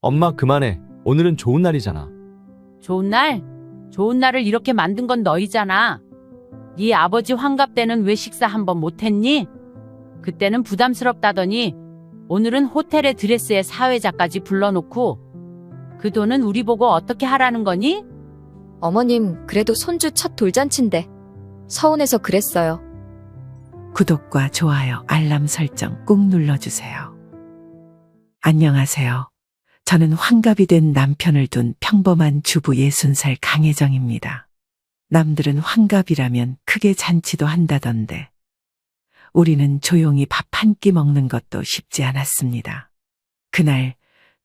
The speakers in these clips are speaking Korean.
엄마 그만해. 오늘은 좋은 날이잖아. 좋은 날? 좋은 날을 이렇게 만든 건 너희잖아. 네 아버지 환갑 때는 왜 식사 한번 못했니? 그때는 부담스럽다더니 오늘은 호텔에 드레스에 사회자까지 불러놓고 그 돈은 우리 보고 어떻게 하라는 거니? 어머님, 그래도 손주 첫 돌잔치인데 서운해서 그랬어요. 구독과 좋아요, 알람 설정 꾹 눌러주세요. 안녕하세요. 저는 환갑이 된 남편을 둔 평범한 주부 60살 강혜정입니다. 남들은 환갑이라면 크게 잔치도 한다던데 우리는 조용히 밥 한 끼 먹는 것도 쉽지 않았습니다. 그날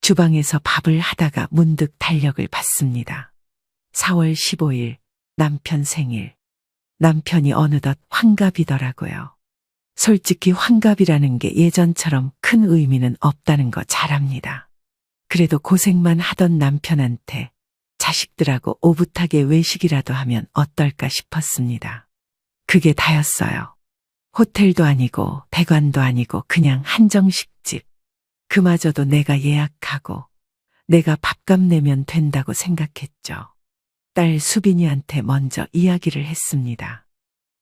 주방에서 밥을 하다가 문득 달력을 봤습니다. 4월 15일 남편 생일. 남편이 어느덧 환갑이더라고요. 솔직히 환갑이라는 게 예전처럼 큰 의미는 없다는 거 잘 압니다. 그래도 고생만 하던 남편한테 자식들하고 오붓하게 외식이라도 하면 어떨까 싶었습니다. 그게 다였어요. 호텔도 아니고 대관도 아니고 그냥 한정식집. 그마저도 내가 예약하고 내가 밥값 내면 된다고 생각했죠. 딸 수빈이한테 먼저 이야기를 했습니다.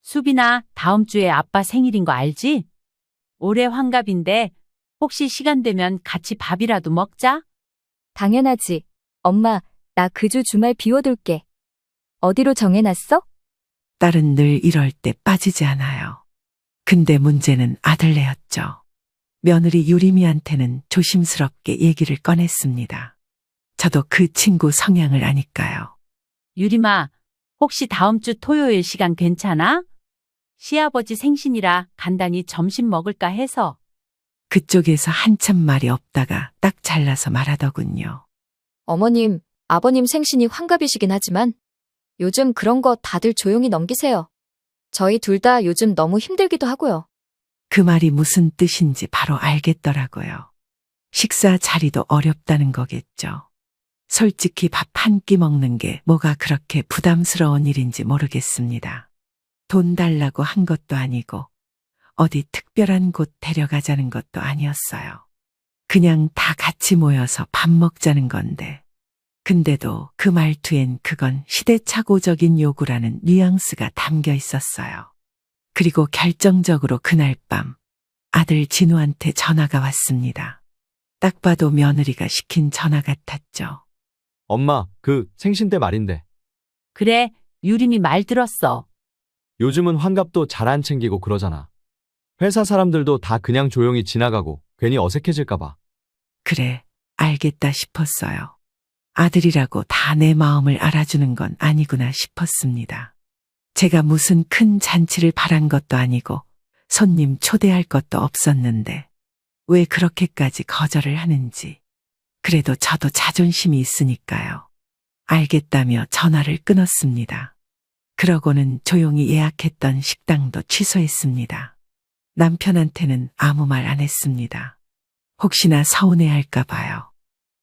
수빈아, 다음 주에 아빠 생일인 거 알지? 올해 환갑인데 혹시 시간 되면 같이 밥이라도 먹자? 당연하지. 엄마, 나 그 주 주말 비워둘게. 어디로 정해놨어? 딸은 늘 이럴 때 빠지지 않아요. 근데 문제는 아들네였죠. 며느리 유림이한테는 조심스럽게 얘기를 꺼냈습니다. 저도 그 친구 성향을 아니까요. 유림아, 혹시 다음 주 토요일 시간 괜찮아? 시아버지 생신이라 간단히 점심 먹을까 해서. 그쪽에서 한참 말이 없다가 딱 잘라서 말하더군요. 어머님, 아버님 생신이 환갑이시긴 하지만 요즘 그런 거 다들 조용히 넘기세요. 저희 둘 다 요즘 너무 힘들기도 하고요. 그 말이 무슨 뜻인지 바로 알겠더라고요. 식사 자리도 어렵다는 거겠죠. 솔직히 밥 한 끼 먹는 게 뭐가 그렇게 부담스러운 일인지 모르겠습니다. 돈 달라고 한 것도 아니고 어디 특별한 곳 데려가자는 것도 아니었어요. 그냥 다 같이 모여서 밥 먹자는 건데. 근데도 그 말투엔 그건 시대착오적인 요구라는 뉘앙스가 담겨 있었어요. 그리고 결정적으로 그날 밤 아들 진우한테 전화가 왔습니다. 딱 봐도 며느리가 시킨 전화 같았죠. 엄마, 그 생신 때 말인데. 그래, 유림이 말 들었어. 요즘은 환갑도 잘 안 챙기고 그러잖아. 회사 사람들도 다 그냥 조용히 지나가고 괜히 어색해질까 봐. 그래, 알겠다 싶었어요. 아들이라고 다 내 마음을 알아주는 건 아니구나 싶었습니다. 제가 무슨 큰 잔치를 바란 것도 아니고 손님 초대할 것도 없었는데 왜 그렇게까지 거절을 하는지. 그래도 저도 자존심이 있으니까요. 알겠다며 전화를 끊었습니다. 그러고는 조용히 예약했던 식당도 취소했습니다. 남편한테는 아무 말 안 했습니다. 혹시나 서운해할까 봐요.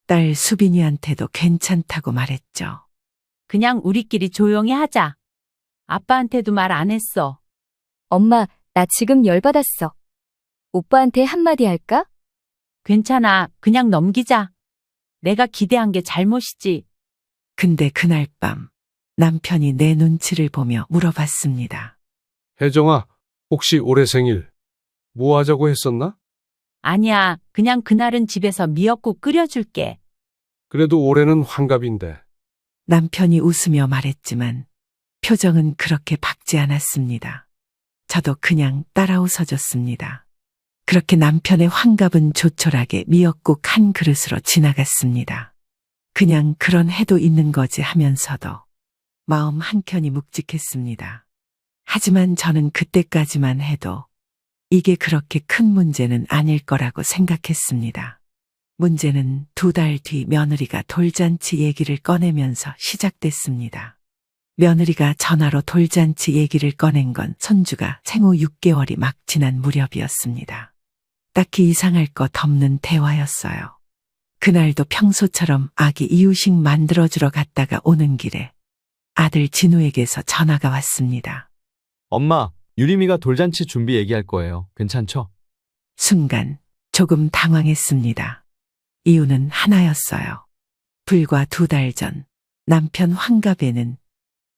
딸 수빈이한테도 괜찮다고 말했죠. 그냥 우리끼리 조용히 하자. 아빠한테도 말 안 했어. 엄마, 나 지금 열받았어. 오빠한테 한마디 할까? 괜찮아, 그냥 넘기자. 내가 기대한 게 잘못이지. 근데 그날 밤 남편이 내 눈치를 보며 물어봤습니다. 혜정아, 혹시 올해 생일 뭐 하자고 했었나? 아니야, 그냥 그날은 집에서 미역국 끓여줄게. 그래도 올해는 환갑인데. 남편이 웃으며 말했지만 표정은 그렇게 밝지 않았습니다. 저도 그냥 따라 웃어줬습니다. 그렇게 남편의 환갑은 조촐하게 미역국 한 그릇으로 지나갔습니다. 그냥 그런 해도 있는 거지 하면서도 마음 한켠이 묵직했습니다. 하지만 저는 그때까지만 해도 이게 그렇게 큰 문제는 아닐 거라고 생각했습니다. 문제는 2달 뒤 며느리가 돌잔치 얘기를 꺼내면서 시작됐습니다. 며느리가 전화로 돌잔치 얘기를 꺼낸 건 손주가 생후 6개월이 막 지난 무렵이었습니다. 딱히 이상할 것 없는 대화였어요. 그날도 평소처럼 아기 이유식 만들어주러 갔다가 오는 길에 아들 진우에게서 전화가 왔습니다. 엄마, 유림이가 돌잔치 준비 얘기할 거예요. 괜찮죠? 순간 조금 당황했습니다. 이유는 하나였어요. 불과 2달 전 남편 환갑에는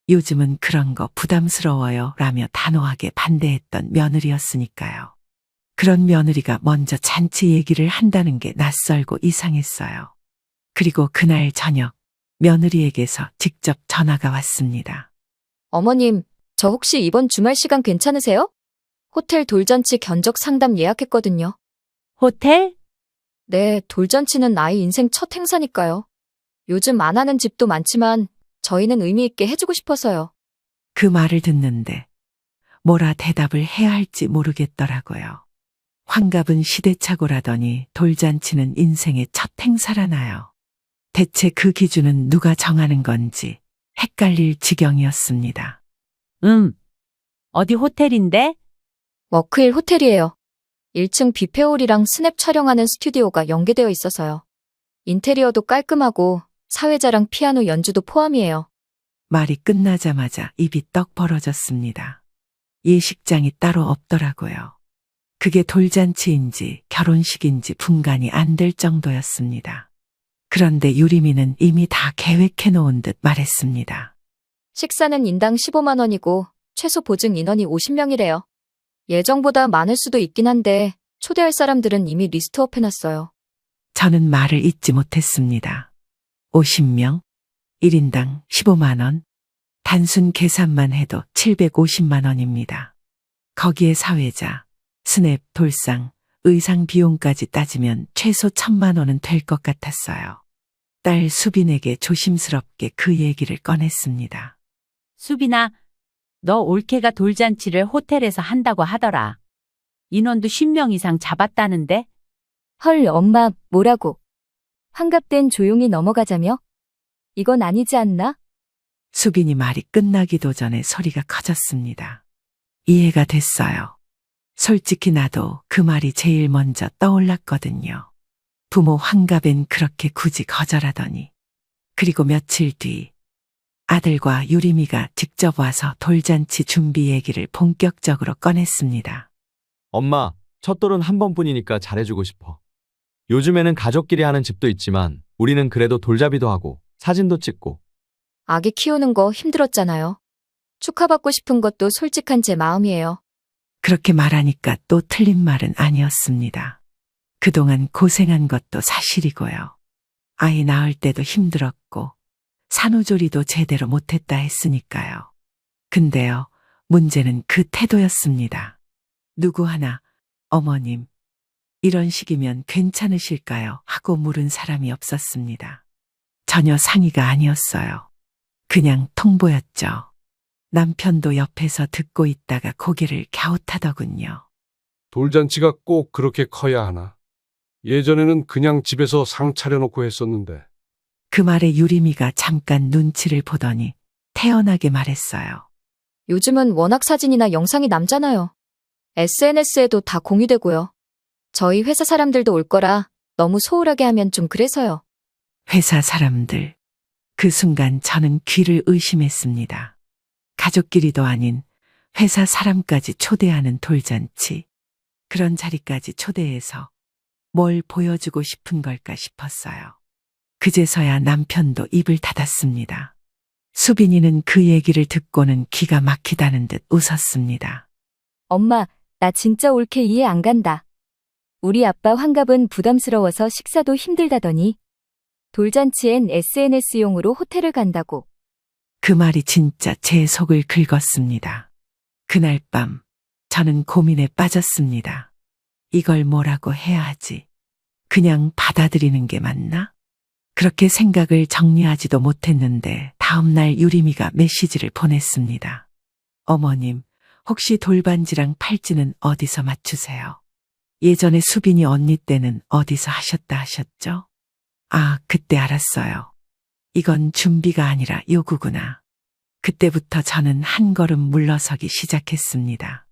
요즘은 그런 거 부담스러워요 라며 단호하게 반대했던 며느리였으니까요. 그런 며느리가 먼저 잔치 얘기를 한다는 게 낯설고 이상했어요. 그리고 그날 저녁 며느리에게서 직접 전화가 왔습니다. 어머님, 저 혹시 이번 주말 시간 괜찮으세요? 호텔 돌잔치 견적 상담 예약했거든요. 호텔? 네, 돌잔치는 아이 인생 첫 행사니까요. 요즘 안 하는 집도 많지만 저희는 의미 있게 해주고 싶어서요. 그 말을 듣는데 뭐라 대답을 해야 할지 모르겠더라고요. 환갑은 시대착오라더니 돌잔치는 인생의 첫 행사라나요. 대체 그 기준은 누가 정하는 건지 헷갈릴 지경이었습니다. 어디 호텔인데? 워크힐 호텔이에요. 1층 뷔페홀이랑 스냅 촬영하는 스튜디오가 연계되어 있어서요. 인테리어도 깔끔하고 사회자랑 피아노 연주도 포함이에요. 말이 끝나자마자 입이 떡 벌어졌습니다. 예식장이 따로 없더라고요. 그게 돌잔치인지 결혼식인지 분간이 안 될 정도였습니다. 그런데 유리미는 이미 다 계획해 놓은 듯 말했습니다. 식사는 인당 15만 원이고 최소 보증 인원이 50명이래요. 예정보다 많을 수도 있긴 한데 초대할 사람들은 이미 리스트업 해놨어요. 저는 말을 잇지 못했습니다. 50명, 1인당 15만 원, 단순 계산만 해도 750만 원입니다. 거기에 사회자, 스냅, 돌상, 의상 비용까지 따지면 최소 1,000만 원은 될 것 같았어요. 딸 수빈에게 조심스럽게 그 얘기를 꺼냈습니다. 수빈아, 너 올케가 돌잔치를 호텔에서 한다고 하더라. 인원도 10명 이상 잡았다는데? 헐, 엄마, 뭐라고? 환갑된 조용히 넘어가자며? 이건 아니지 않나? 수빈이 말이 끝나기도 전에 소리가 커졌습니다. 이해가 됐어요. 솔직히 나도 그 말이 제일 먼저 떠올랐거든요. 부모 환갑엔 그렇게 굳이 거절하더니. 그리고 며칠 뒤 아들과 유리미가 직접 와서 돌잔치 준비 얘기를 본격적으로 꺼냈습니다. 엄마, 첫 돌은 한 번뿐이니까 잘해주고 싶어. 요즘에는 가족끼리 하는 집도 있지만 우리는 그래도 돌잡이도 하고 사진도 찍고. 아기 키우는 거 힘들었잖아요. 축하받고 싶은 것도 솔직한 제 마음이에요. 그렇게 말하니까 또 틀린 말은 아니었습니다. 그동안 고생한 것도 사실이고요. 아이 낳을 때도 힘들었고 산후조리도 제대로 못했다 했으니까요. 근데요, 문제는 그 태도였습니다. 누구 하나 어머님, 이런 식이면 괜찮으실까요? 하고 물은 사람이 없었습니다. 전혀 상의가 아니었어요. 그냥 통보였죠. 남편도 옆에서 듣고 있다가 고개를 갸웃하더군요. 돌잔치가 꼭 그렇게 커야 하나? 예전에는 그냥 집에서 상 차려놓고 했었는데. 그 말에 유리미가 잠깐 눈치를 보더니 태연하게 말했어요. 요즘은 워낙 사진이나 영상이 남잖아요. SNS에도 다 공유되고요. 저희 회사 사람들도 올 거라 너무 소홀하게 하면 좀 그래서요. 회사 사람들. 그 순간 저는 귀를 의심했습니다. 가족끼리도 아닌 회사 사람까지 초대하는 돌잔치. 그런 자리까지 초대해서 뭘 보여주고 싶은 걸까 싶었어요. 그제서야 남편도 입을 닫았습니다. 수빈이는 그 얘기를 듣고는 기가 막히다는 듯 웃었습니다. 엄마, 나 진짜 옳게 이해 안 간다. 우리 아빠 환갑은 부담스러워서 식사도 힘들다더니 돌잔치엔 SNS용으로 호텔을 간다고. 그 말이 진짜 제 속을 긁었습니다. 그날 밤 저는 고민에 빠졌습니다. 이걸 뭐라고 해야 하지? 그냥 받아들이는 게 맞나? 그렇게 생각을 정리하지도 못했는데 다음날 유리미가 메시지를 보냈습니다. 어머님, 혹시 돌반지랑 팔찌는 어디서 맞추세요? 예전에 수빈이 언니 때는 어디서 하셨다 하셨죠? 아, 그때 알았어요. 이건 준비가 아니라 요구구나. 그때부터 저는 한 걸음 물러서기 시작했습니다.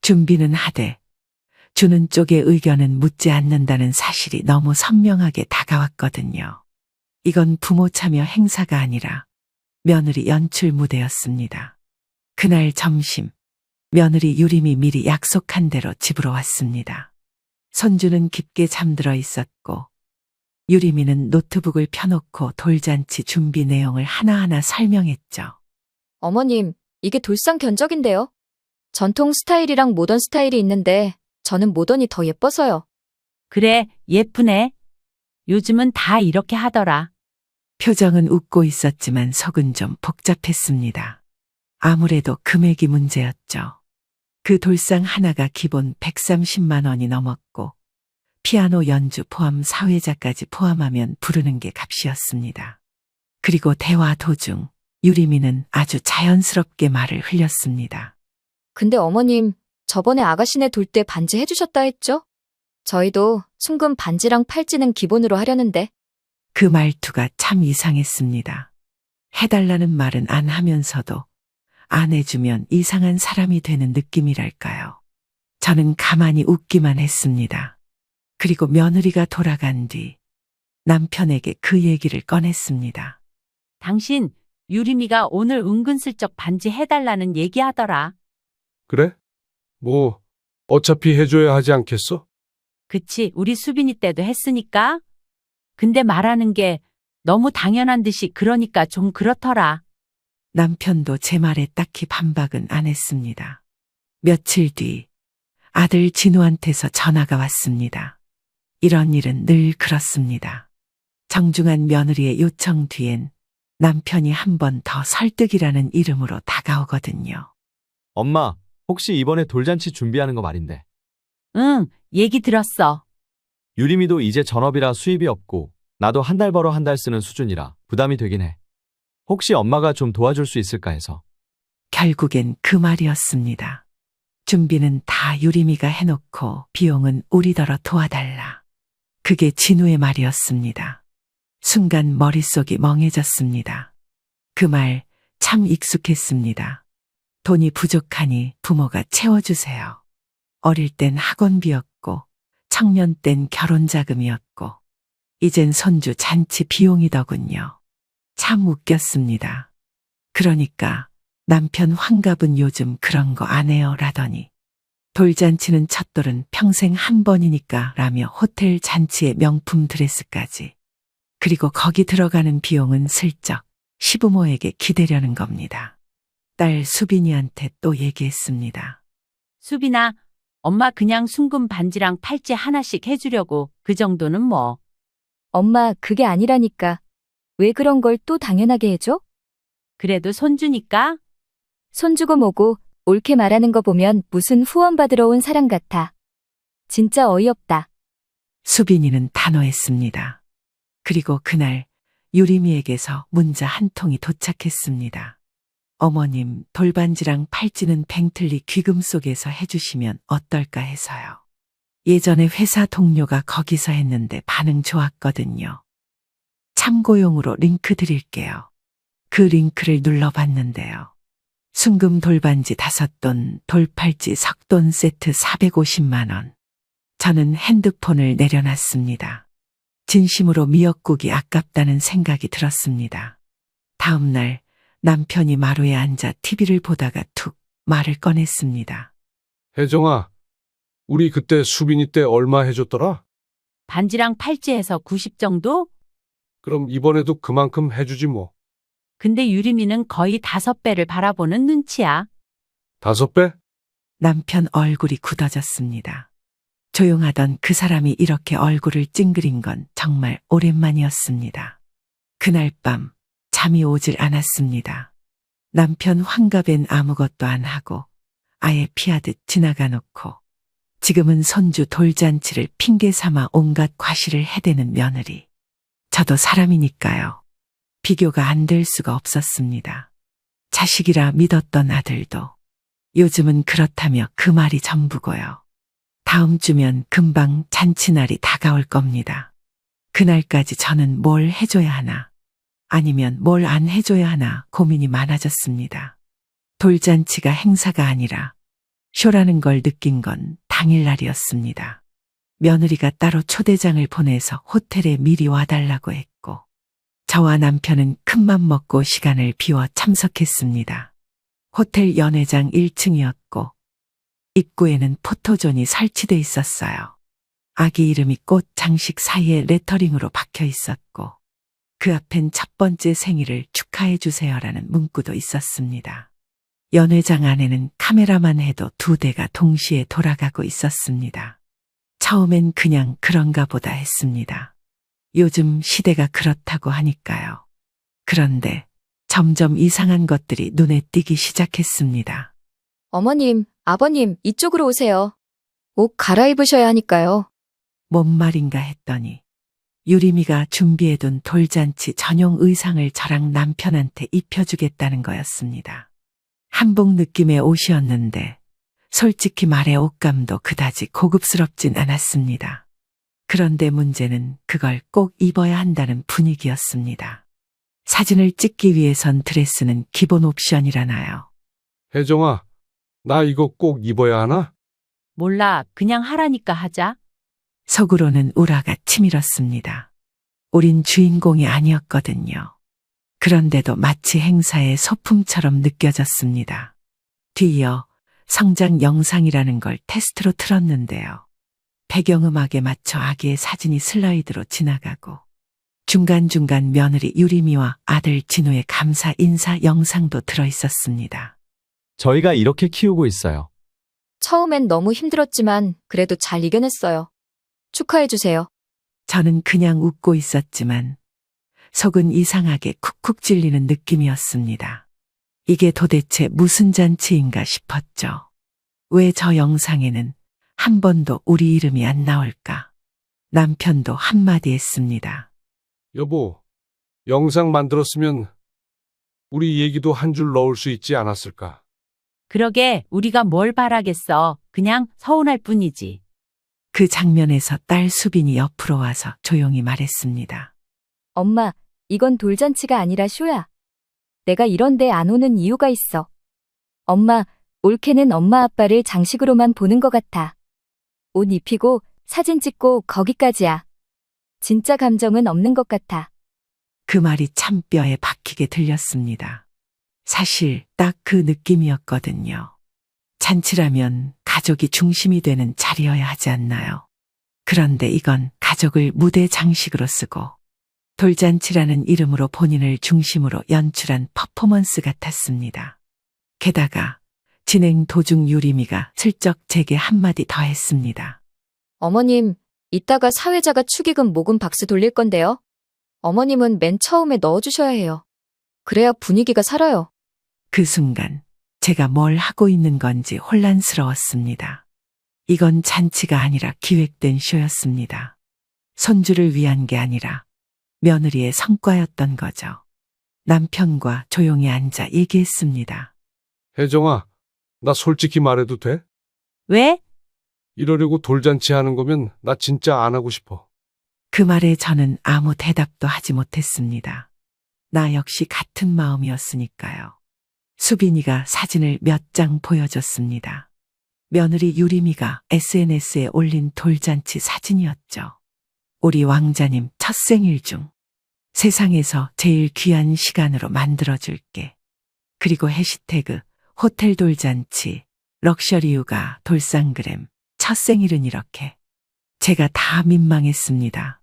준비는 하되 주는 쪽의 의견은 묻지 않는다는 사실이 너무 선명하게 다가왔거든요. 이건 부모 참여 행사가 아니라 며느리 연출 무대였습니다. 그날 점심, 며느리 유림이 미리 약속한 대로 집으로 왔습니다. 손주는 깊게 잠들어 있었고 유리미는 노트북을 펴놓고 돌잔치 준비 내용을 하나하나 설명했죠. 어머님, 이게 돌상 견적인데요. 전통 스타일이랑 모던 스타일이 있는데 저는 모던이 더 예뻐서요. 그래, 예쁘네. 요즘은 다 이렇게 하더라. 표정은 웃고 있었지만 속은 좀 복잡했습니다. 아무래도 금액이 문제였죠. 그 돌상 하나가 기본 130만 원이 넘었고 피아노 연주 포함 사회자까지 포함하면 부르는 게 값이었습니다. 그리고 대화 도중 유리미는 아주 자연스럽게 말을 흘렸습니다. 근데 어머님, 저번에 아가씨네 돌 때 반지 해주셨다 했죠? 저희도 순금 반지랑 팔찌는 기본으로 하려는데. 그 말투가 참 이상했습니다. 해달라는 말은 안 하면서도 안 해주면 이상한 사람이 되는 느낌이랄까요. 저는 가만히 웃기만 했습니다. 그리고 며느리가 돌아간 뒤 남편에게 그 얘기를 꺼냈습니다. 당신, 유리미가 오늘 은근슬쩍 반지 해달라는 얘기하더라. 그래? 뭐, 어차피 해줘야 하지 않겠어? 그치, 우리 수빈이 때도 했으니까. 근데 말하는 게 너무 당연한 듯이 그러니까 좀 그렇더라. 남편도 제 말에 딱히 반박은 안 했습니다. 며칠 뒤 아들 진우한테서 전화가 왔습니다. 이런 일은 늘 그렇습니다. 정중한 며느리의 요청 뒤엔 남편이 한 번 더 설득이라는 이름으로 다가오거든요. 엄마, 혹시 이번에 돌잔치 준비하는 거 말인데. 응, 얘기 들었어. 유리미도 이제 전업이라 수입이 없고 나도 한 달 벌어 한 달 쓰는 수준이라 부담이 되긴 해. 혹시 엄마가 좀 도와줄 수 있을까 해서. 결국엔 그 말이었습니다. 준비는 다 유리미가 해놓고 비용은 우리더러 도와달라. 그게 진우의 말이었습니다. 순간 머릿속이 멍해졌습니다. 그 말 참 익숙했습니다. 돈이 부족하니 부모가 채워주세요. 어릴 땐 학원비였고 청년 땐 결혼자금이었고 이젠 손주 잔치 비용이더군요. 참 웃겼습니다. 그러니까 남편 환갑은 요즘 그런 거 안 해요 라더니 돌잔치는 첫 돌은 평생 한 번이니까 라며 호텔 잔치에 명품 드레스까지. 그리고 거기 들어가는 비용은 슬쩍 시부모에게 기대려는 겁니다. 딸 수빈이한테 또 얘기했습니다. 수빈아, 엄마 그냥 순금 반지랑 팔찌 하나씩 해주려고. 그 정도는 뭐. 엄마, 그게 아니라니까. 왜 그런 걸 또 당연하게 해줘? 그래도 손주니까. 손주고 뭐고 옳게 말하는 거 보면 무슨 후원 받으러 온 사람 같아. 진짜 어이없다. 수빈이는 단호했습니다. 그리고 그날 유리미에게서 문자 한 통이 도착했습니다. 어머님, 돌반지랑 팔찌는 뱅틀리 귀금 속에서 해주시면 어떨까 해서요. 예전에 회사 동료가 거기서 했는데 반응 좋았거든요. 참고용으로 링크 드릴게요. 그 링크를 눌러봤는데요. 순금 돌반지 5돈, 돌팔찌 석돈 세트 450만 원. 저는 핸드폰을 내려놨습니다. 진심으로 미역국이 아깝다는 생각이 들었습니다. 다음 날 남편이 마루에 앉아 TV를 보다가 툭 말을 꺼냈습니다. 혜정아, 우리 그때 수빈이 때 얼마 해줬더라? 반지랑 팔찌해서 90 정도? 그럼 이번에도 그만큼 해주지 뭐. 근데 유리미는 거의 5배를 바라보는 눈치야. 5배? 남편 얼굴이 굳어졌습니다. 조용하던 그 사람이 이렇게 얼굴을 찡그린 건 정말 오랜만이었습니다. 그날 밤 잠이 오질 않았습니다. 남편 환갑엔 아무것도 안 하고 아예 피하듯 지나가 놓고 지금은 손주 돌잔치를 핑계 삼아 온갖 과시를 해대는 며느리. 저도 사람이니까요. 비교가 안 될 수가 없었습니다. 자식이라 믿었던 아들도 요즘은 그렇다며 그 말이 전부고요. 다음 주면 금방 잔치날이 다가올 겁니다. 그날까지 저는 뭘 해줘야 하나, 아니면 뭘 안 해줘야 하나 고민이 많아졌습니다. 돌잔치가 행사가 아니라 쇼라는 걸 느낀 건 당일날이었습니다. 며느리가 따로 초대장을 보내서 호텔에 미리 와달라고 했고, 저와 남편은 큰맘 먹고 시간을 비워 참석했습니다. 호텔 연회장 1층이었고, 입구에는 포토존이 설치돼 있었어요. 아기 이름이 꽃 장식 사이에 레터링으로 박혀 있었고 그 앞엔 첫 번째 생일을 축하해 주세요라는 문구도 있었습니다. 연회장 안에는 카메라만 해도 2대가 동시에 돌아가고 있었습니다. 처음엔 그냥 그런가 보다 했습니다. 요즘 시대가 그렇다고 하니까요. 그런데 점점 이상한 것들이 눈에 띄기 시작했습니다. 어머님, 아버님, 이쪽으로 오세요. 옷 갈아입으셔야 하니까요. 뭔 말인가 했더니 유림이가 준비해둔 돌잔치 전용 의상을 저랑 남편한테 입혀주겠다는 거였습니다. 한복 느낌의 옷이었는데 솔직히 말해 옷감도 그다지 고급스럽진 않았습니다. 그런데 문제는 그걸 꼭 입어야 한다는 분위기였습니다. 사진을 찍기 위해선 드레스는 기본 옵션이라나요. 혜정아, 나 이거 꼭 입어야 하나? 몰라, 그냥 하라니까 하자. 속으로는 우라가 치밀었습니다. 우린 주인공이 아니었거든요. 그런데도 마치 행사의 소품처럼 느껴졌습니다. 뒤이어 성장 영상이라는 걸 테스트로 틀었는데요. 배경음악에 맞춰 아기의 사진이 슬라이드로 지나가고 중간중간 며느리 유림이와 아들 진우의 감사 인사 영상도 들어있었습니다. 저희가 이렇게 키우고 있어요. 처음엔 너무 힘들었지만 그래도 잘 이겨냈어요. 축하해주세요. 저는 그냥 웃고 있었지만 속은 이상하게 쿡쿡 찔리는 느낌이었습니다. 이게 도대체 무슨 잔치인가 싶었죠. 왜 저 영상에는 한 번도 우리 이름이 안 나올까? 남편도 한마디 했습니다. 여보, 영상 만들었으면 우리 얘기도 한 줄 넣을 수 있지 않았을까? 그러게 우리가 뭘 바라겠어. 그냥 서운할 뿐이지. 그 장면에서 딸 수빈이 옆으로 와서 조용히 말했습니다. 엄마, 이건 돌잔치가 아니라 쇼야. 내가 이런데 안 오는 이유가 있어. 엄마, 올케는 엄마 아빠를 장식으로만 보는 것 같아. 옷 입히고 사진 찍고 거기까지야. 진짜 감정은 없는 것 같아. 그 말이 참 뼈에 박히게 들렸습니다. 사실 딱 그 느낌이었거든요. 잔치라면 가족이 중심이 되는 자리여야 하지 않나요? 그런데 이건 가족을 무대 장식으로 쓰고 돌잔치라는 이름으로 본인을 중심으로 연출한 퍼포먼스 같았습니다. 게다가 진행 도중 유림이가 슬쩍 제게 한마디 더 했습니다. 어머님, 이따가 사회자가 축의금 모금 박스 돌릴 건데요. 어머님은 맨 처음에 넣어주셔야 해요. 그래야 분위기가 살아요. 그 순간 제가 뭘 하고 있는 건지 혼란스러웠습니다. 이건 잔치가 아니라 기획된 쇼였습니다. 손주를 위한 게 아니라 며느리의 성과였던 거죠. 남편과 조용히 앉아 얘기했습니다. 혜정아, 나 솔직히 말해도 돼? 왜? 이러려고 돌잔치 하는 거면 나 진짜 안 하고 싶어. 그 말에 저는 아무 대답도 하지 못했습니다. 나 역시 같은 마음이었으니까요. 수빈이가 사진을 몇 장 보여줬습니다. 며느리 유림이가 SNS에 올린 돌잔치 사진이었죠. 우리 왕자님 첫 생일 중 세상에서 제일 귀한 시간으로 만들어줄게. 그리고 해시태그 호텔 돌잔치 럭셔리 육아 돌상그램 첫 생일은 이렇게. 제가 다 민망했습니다.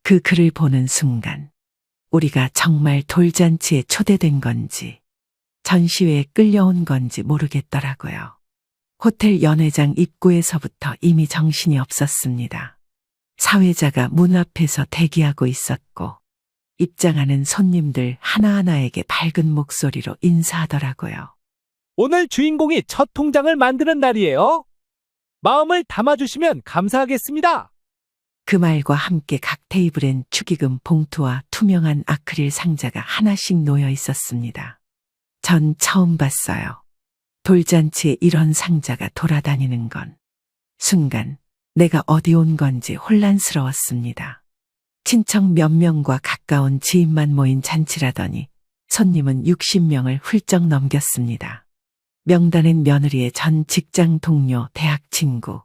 그 글을 보는 순간 우리가 정말 돌잔치에 초대된 건지 전시회에 끌려온 건지 모르겠더라고요. 호텔 연회장 입구에서부터 이미 정신이 없었습니다. 사회자가 문 앞에서 대기하고 있었고 입장하는 손님들 하나하나에게 밝은 목소리로 인사하더라고요. 오늘 주인공이 첫 통장을 만드는 날이에요. 마음을 담아주시면 감사하겠습니다. 그 말과 함께 각 테이블엔 축의금 봉투와 투명한 아크릴 상자가 하나씩 놓여 있었습니다. 전 처음 봤어요. 돌잔치에 이런 상자가 돌아다니는 건. 순간 내가 어디 온 건지 혼란스러웠습니다. 친척 몇 명과 가까운 지인만 모인 잔치라더니 손님은 60명을 훌쩍 넘겼습니다. 명단엔 며느리의 전 직장 동료, 대학 친구,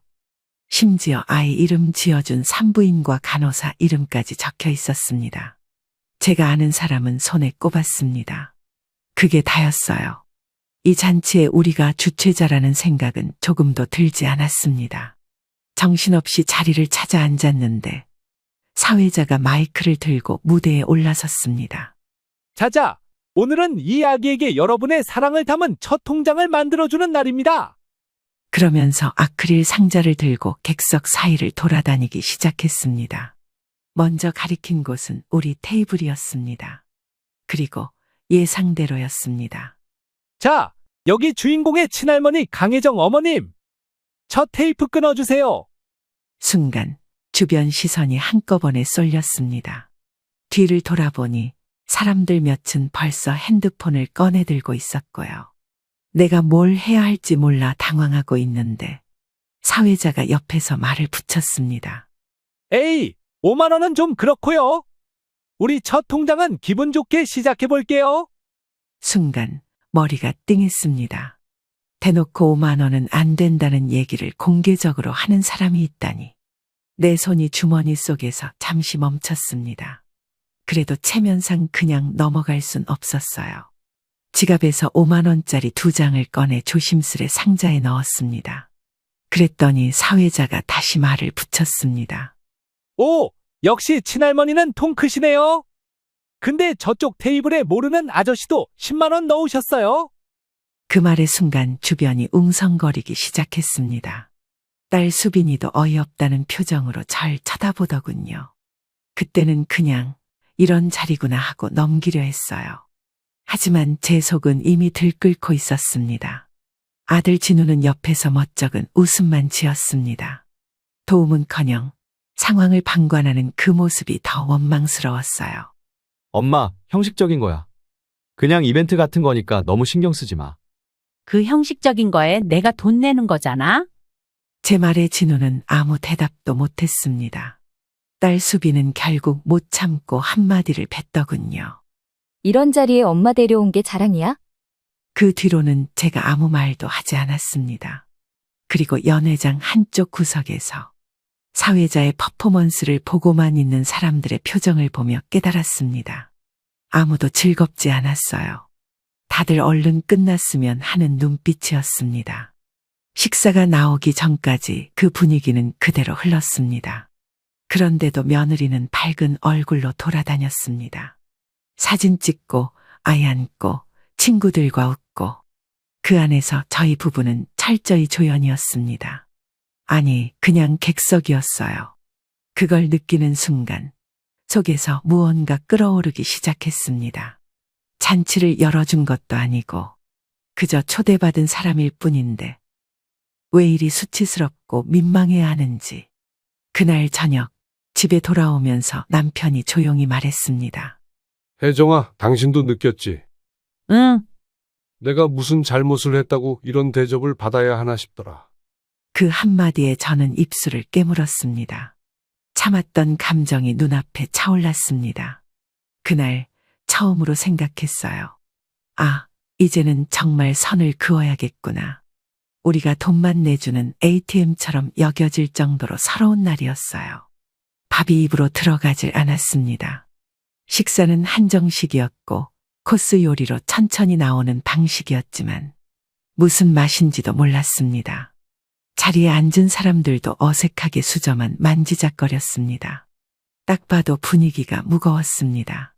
심지어 아이 이름 지어준 산부인과 간호사 이름까지 적혀 있었습니다. 제가 아는 사람은 손에 꼽았습니다. 그게 다였어요. 이 잔치에 우리가 주최자라는 생각은 조금도 들지 않았습니다. 정신없이 자리를 찾아 앉았는데 사회자가 마이크를 들고 무대에 올라섰습니다. 자자, 오늘은 이 아기에게 여러분의 사랑을 담은 첫 통장을 만들어주는 날입니다. 그러면서 아크릴 상자를 들고 객석 사이를 돌아다니기 시작했습니다. 먼저 가리킨 곳은 우리 테이블이었습니다. 그리고 예상대로였습니다. 자, 여기 주인공의 친할머니 강혜정 어머님. 첫 테이프 끊어주세요. 순간 주변 시선이 한꺼번에 쏠렸습니다. 뒤를 돌아보니 사람들 몇은 벌써 핸드폰을 꺼내들고 있었고요. 내가 뭘 해야 할지 몰라 당황하고 있는데 사회자가 옆에서 말을 붙였습니다. 에이, 5만 원은 좀 그렇고요. 우리 첫 통장은 기분 좋게 시작해 볼게요. 순간 머리가 띵했습니다. 대놓고 5만 원은 안 된다는 얘기를 공개적으로 하는 사람이 있다니. 내 손이 주머니 속에서 잠시 멈췄습니다. 그래도 체면상 그냥 넘어갈 순 없었어요. 지갑에서 5만 원짜리 2장을 꺼내 조심스레 상자에 넣었습니다. 그랬더니 사회자가 다시 말을 붙였습니다. 오, 역시 친할머니는 통 크시네요. 근데 저쪽 테이블에 모르는 아저씨도 10만 원 넣으셨어요. 그 말의 순간 주변이 웅성거리기 시작했습니다. 딸 수빈이도 어이없다는 표정으로 절 쳐다보더군요. 그때는 그냥 이런 자리구나 하고 넘기려 했어요. 하지만 제 속은 이미 들끓고 있었습니다. 아들 진우는 옆에서 멋쩍은 웃음만 지었습니다. 도움은커녕 상황을 방관하는 그 모습이 더 원망스러웠어요. 엄마, 형식적인 거야. 그냥 이벤트 같은 거니까 너무 신경 쓰지 마. 그 형식적인 거에 내가 돈 내는 거잖아. 제 말에 진우는 아무 대답도 못했습니다. 딸 수빈은 결국 못 참고 한마디를 뱉더군요. 이런 자리에 엄마 데려온 게 자랑이야? 그 뒤로는 제가 아무 말도 하지 않았습니다. 그리고 연회장 한쪽 구석에서 사회자의 퍼포먼스를 보고만 있는 사람들의 표정을 보며 깨달았습니다. 아무도 즐겁지 않았어요. 다들 얼른 끝났으면 하는 눈빛이었습니다. 식사가 나오기 전까지 그 분위기는 그대로 흘렀습니다. 그런데도 며느리는 밝은 얼굴로 돌아다녔습니다. 사진 찍고 아이 안고 친구들과 웃고 그 안에서 저희 부부는 철저히 조연이었습니다. 아니, 그냥 객석이었어요. 그걸 느끼는 순간 속에서 무언가 끓어오르기 시작했습니다. 잔치를 열어준 것도 아니고 그저 초대받은 사람일 뿐인데 왜 이리 수치스럽고 민망해야 하는지. 그날 저녁 집에 돌아오면서 남편이 조용히 말했습니다. 혜정아, 당신도 느꼈지? 응, 내가 무슨 잘못을 했다고 이런 대접을 받아야 하나 싶더라. 그 한마디에 저는 입술을 깨물었습니다. 참았던 감정이 눈앞에 차올랐습니다. 그날 처음으로 생각했어요. 아, 이제는 정말 선을 그어야겠구나. 우리가 돈만 내주는 ATM처럼 여겨질 정도로 서러운 날이었어요. 밥이 입으로 들어가질 않았습니다. 식사는 한정식이었고 코스 요리로 천천히 나오는 방식이었지만 무슨 맛인지도 몰랐습니다. 자리에 앉은 사람들도 어색하게 수저만 만지작거렸습니다. 딱 봐도 분위기가 무거웠습니다.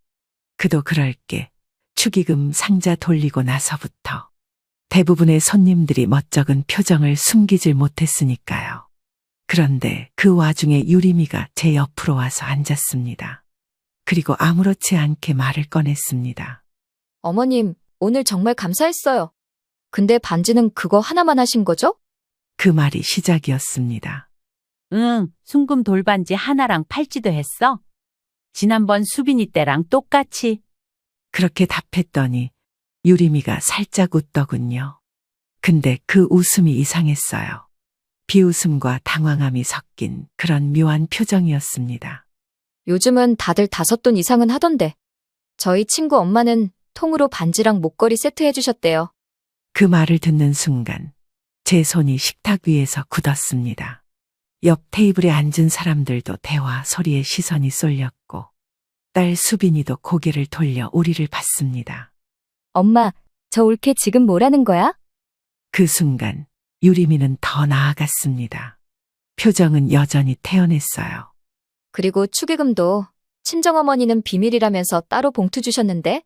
그도 그럴 게 축의금 상자 돌리고 나서부터 대부분의 손님들이 멋쩍은 표정을 숨기질 못했으니까요. 그런데 그 와중에 유리미가 제 옆으로 와서 앉았습니다. 그리고 아무렇지 않게 말을 꺼냈습니다. 어머님, 오늘 정말 감사했어요. 근데 반지는 그거 하나만 하신 거죠? 그 말이 시작이었습니다. 응, 순금 돌반지 하나랑 팔찌도 했어. 지난번 수빈이 때랑 똑같이. 그렇게 답했더니 유리미가 살짝 웃더군요. 근데 그 웃음이 이상했어요. 비웃음과 당황함이 섞인 그런 묘한 표정이었습니다. 요즘은 다들 5돈 이상은 하던데. 저희 친구 엄마는 통으로 반지랑 목걸이 세트 해주셨대요. 그 말을 듣는 순간 제 손이 식탁 위에서 굳었습니다. 옆 테이블에 앉은 사람들도 대화 소리에 시선이 쏠렸고 딸 수빈이도 고개를 돌려 우리를 봤습니다. 엄마, 저 올케 지금 뭐라는 거야? 그 순간 유리미는 더 나아갔습니다. 표정은 여전히 태연했어요. 그리고 축의금도 친정어머니는 비밀이라면서 따로 봉투 주셨는데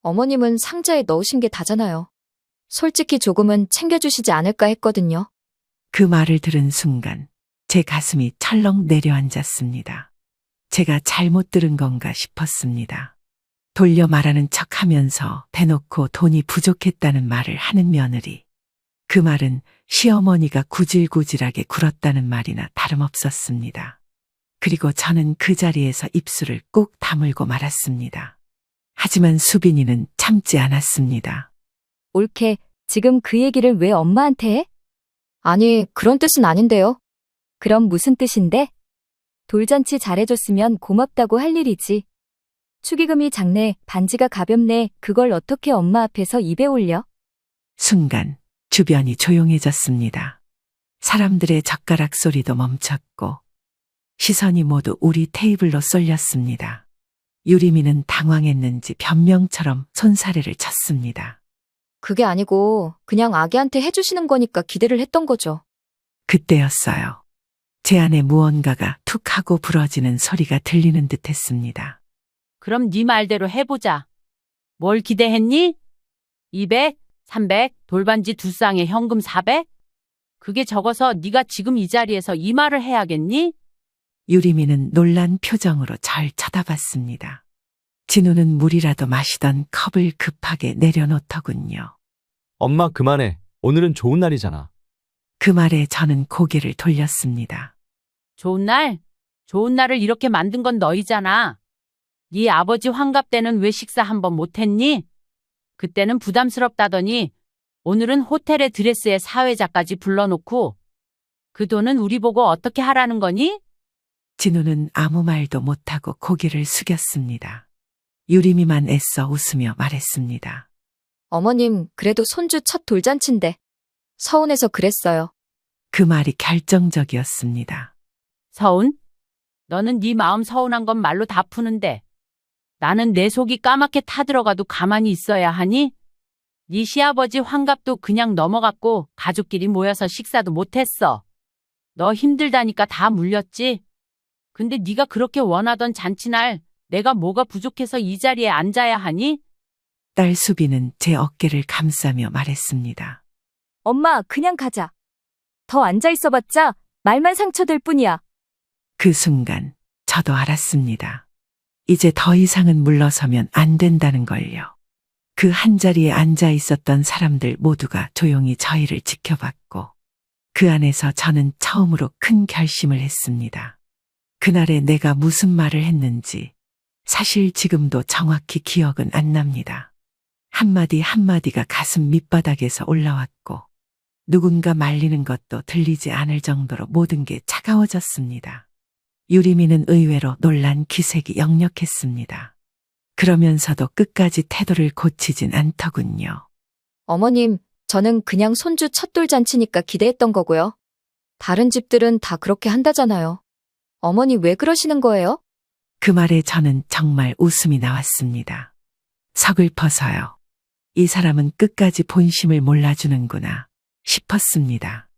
어머님은 상자에 넣으신 게 다잖아요. 솔직히 조금은 챙겨주시지 않을까 했거든요. 그 말을 들은 순간 제 가슴이 철렁 내려앉았습니다. 제가 잘못 들은 건가 싶었습니다. 돌려 말하는 척 하면서 대놓고 돈이 부족했다는 말을 하는 며느리. 그 말은 시어머니가 구질구질하게 굴었다는 말이나 다름없었습니다. 그리고 저는 그 자리에서 입술을 꼭 다물고 말았습니다. 하지만 수빈이는 참지 않았습니다. 올케, 지금 그 얘기를 왜 엄마한테 해? 아니, 그런 뜻은 아닌데요. 그럼 무슨 뜻인데? 돌잔치 잘해줬으면 고맙다고 할 일이지. 축의금이 작네, 반지가 가볍네, 그걸 어떻게 엄마 앞에서 입에 올려? 순간 주변이 조용해졌습니다. 사람들의 젓가락 소리도 멈췄고 시선이 모두 우리 테이블로 쏠렸습니다. 유리미는 당황했는지 변명처럼 손사래를 쳤습니다. 그게 아니고 그냥 아기한테 해주시는 거니까 기대를 했던 거죠. 그때였어요. 제 안에 무언가가 툭 하고 부러지는 소리가 들리는 듯 했습니다. 그럼 네 말대로 해보자. 뭘 기대했니? 200, 300, 돌반지 2쌍에 현금 400? 그게 적어서 네가 지금 이 자리에서 이 말을 해야겠니? 유리미는 놀란 표정으로 절 쳐다봤습니다. 진우는 물이라도 마시던 컵을 급하게 내려놓더군요. 엄마 그만해. 오늘은 좋은 날이잖아. 그 말에 저는 고개를 돌렸습니다. 좋은 날? 좋은 날을 이렇게 만든 건 너희잖아. 네 아버지 환갑 때는 왜 식사 한번 못했니? 그때는 부담스럽다더니 오늘은 호텔의 드레스에 사회자까지 불러놓고 그 돈은 우리 보고 어떻게 하라는 거니? 진우는 아무 말도 못하고 고개를 숙였습니다. 유리미만 애써 웃으며 말했습니다. 어머님, 그래도 손주 첫 돌잔치인데 서운해서 그랬어요. 그 말이 결정적이었습니다. 서운? 너는 네 마음 서운한 건 말로 다 푸는데 나는 내 속이 까맣게 타들어가도 가만히 있어야 하니? 네 시아버지 환갑도 그냥 넘어갔고 가족끼리 모여서 식사도 못했어. 너 힘들다니까 다 물렸지? 근데 네가 그렇게 원하던 잔치날 내가 뭐가 부족해서 이 자리에 앉아야 하니? 딸 수비는 제 어깨를 감싸며 말했습니다. 엄마, 그냥 가자. 더 앉아있어봤자 말만 상처될 뿐이야. 그 순간 저도 알았습니다. 이제 더 이상은 물러서면 안 된다는 걸요. 그 한자리에 앉아 있었던 사람들 모두가 조용히 저희를 지켜봤고 그 안에서 저는 처음으로 큰 결심을 했습니다. 그날에 내가 무슨 말을 했는지 사실 지금도 정확히 기억은 안 납니다. 한마디 한마디가 가슴 밑바닥에서 올라왔고 누군가 말리는 것도 들리지 않을 정도로 모든 게 차가워졌습니다. 유리미는 의외로 놀란 기색이 역력했습니다. 그러면서도 끝까지 태도를 고치진 않더군요. 어머님, 저는 그냥 손주 첫 돌잔치니까 기대했던 거고요. 다른 집들은 다 그렇게 한다잖아요. 어머니 왜 그러시는 거예요? 그 말에 저는 정말 웃음이 나왔습니다. 서글퍼서요. 이 사람은 끝까지 본심을 몰라주는구나 싶었습니다.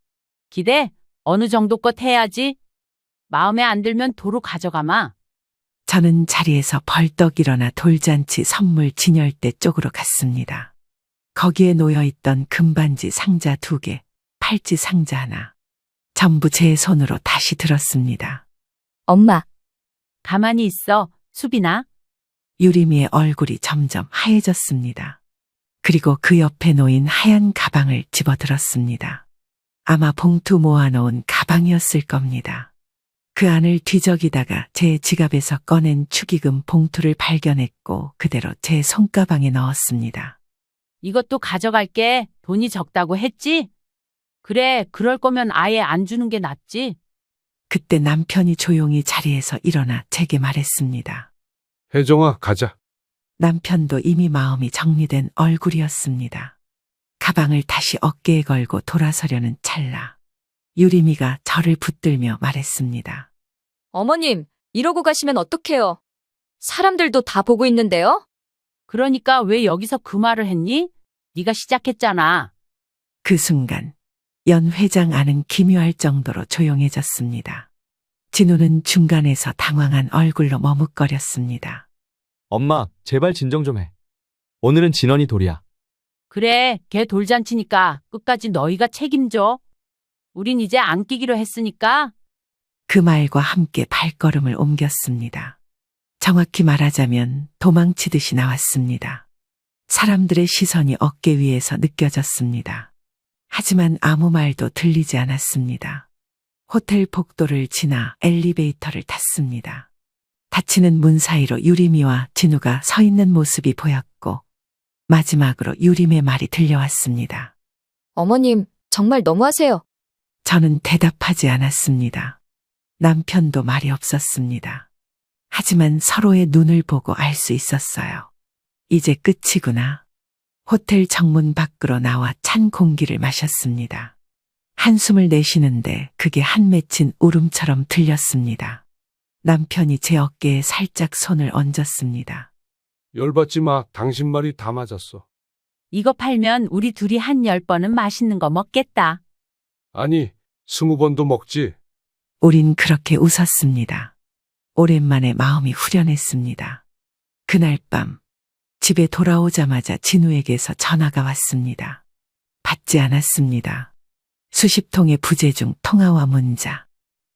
기대? 어느 정도껏 해야지? 마음에 안 들면 도로 가져가마. 저는 자리에서 벌떡 일어나 돌잔치 선물 진열대 쪽으로 갔습니다. 거기에 놓여있던 금반지 상자 2개, 팔찌 상자 하나. 전부 제 손으로 다시 들었습니다. 엄마, 가만히 있어, 수빈아. 유리미의 얼굴이 점점 하얘졌습니다. 그리고 그 옆에 놓인 하얀 가방을 집어들었습니다. 아마 봉투 모아놓은 가방이었을 겁니다. 그 안을 뒤적이다가 제 지갑에서 꺼낸 축의금 봉투를 발견했고 그대로 제 손가방에 넣었습니다. 이것도 가져갈게. 돈이 적다고 했지? 그래, 그럴 거면 아예 안 주는 게 낫지. 그때 남편이 조용히 자리에서 일어나 제게 말했습니다. 혜정아, 가자. 남편도 이미 마음이 정리된 얼굴이었습니다. 가방을 다시 어깨에 걸고 돌아서려는 찰나 유리미가 저를 붙들며 말했습니다. 어머님, 이러고 가시면 어떡해요? 사람들도 다 보고 있는데요? 그러니까 왜 여기서 그 말을 했니? 네가 시작했잖아. 그 순간 연 회장 안은 기묘할 정도로 조용해졌습니다. 진우는 중간에서 당황한 얼굴로 머뭇거렸습니다. 엄마, 제발 진정 좀 해. 오늘은 진원이 돌이야. 그래, 걔 돌잔치니까 끝까지 너희가 책임져. 우린 이제 안 끼기로 했으니까. 그 말과 함께 발걸음을 옮겼습니다. 정확히 말하자면 도망치듯이 나왔습니다. 사람들의 시선이 어깨 위에서 느껴졌습니다. 하지만 아무 말도 들리지 않았습니다. 호텔 복도를 지나 엘리베이터를 탔습니다. 닫히는 문 사이로 유림이와 진우가 서 있는 모습이 보였고 마지막으로 유림의 말이 들려왔습니다. 어머님, 정말 너무하세요. 저는 대답하지 않았습니다. 남편도 말이 없었습니다. 하지만 서로의 눈을 보고 알 수 있었어요. 이제 끝이구나. 호텔 정문 밖으로 나와 찬 공기를 마셨습니다. 한숨을 내쉬는데 그게 한 맺힌 울음처럼 들렸습니다. 남편이 제 어깨에 살짝 손을 얹었습니다. 열받지 마. 당신 말이 다 맞았어. 이거 팔면 우리 둘이 한 10번은 맛있는 거 먹겠다. 아니, 20번도 먹지. 우린 그렇게 웃었습니다. 오랜만에 마음이 후련했습니다. 그날 밤 집에 돌아오자마자 진우에게서 전화가 왔습니다. 받지 않았습니다. 수십 통의 부재 중 통화와 문자.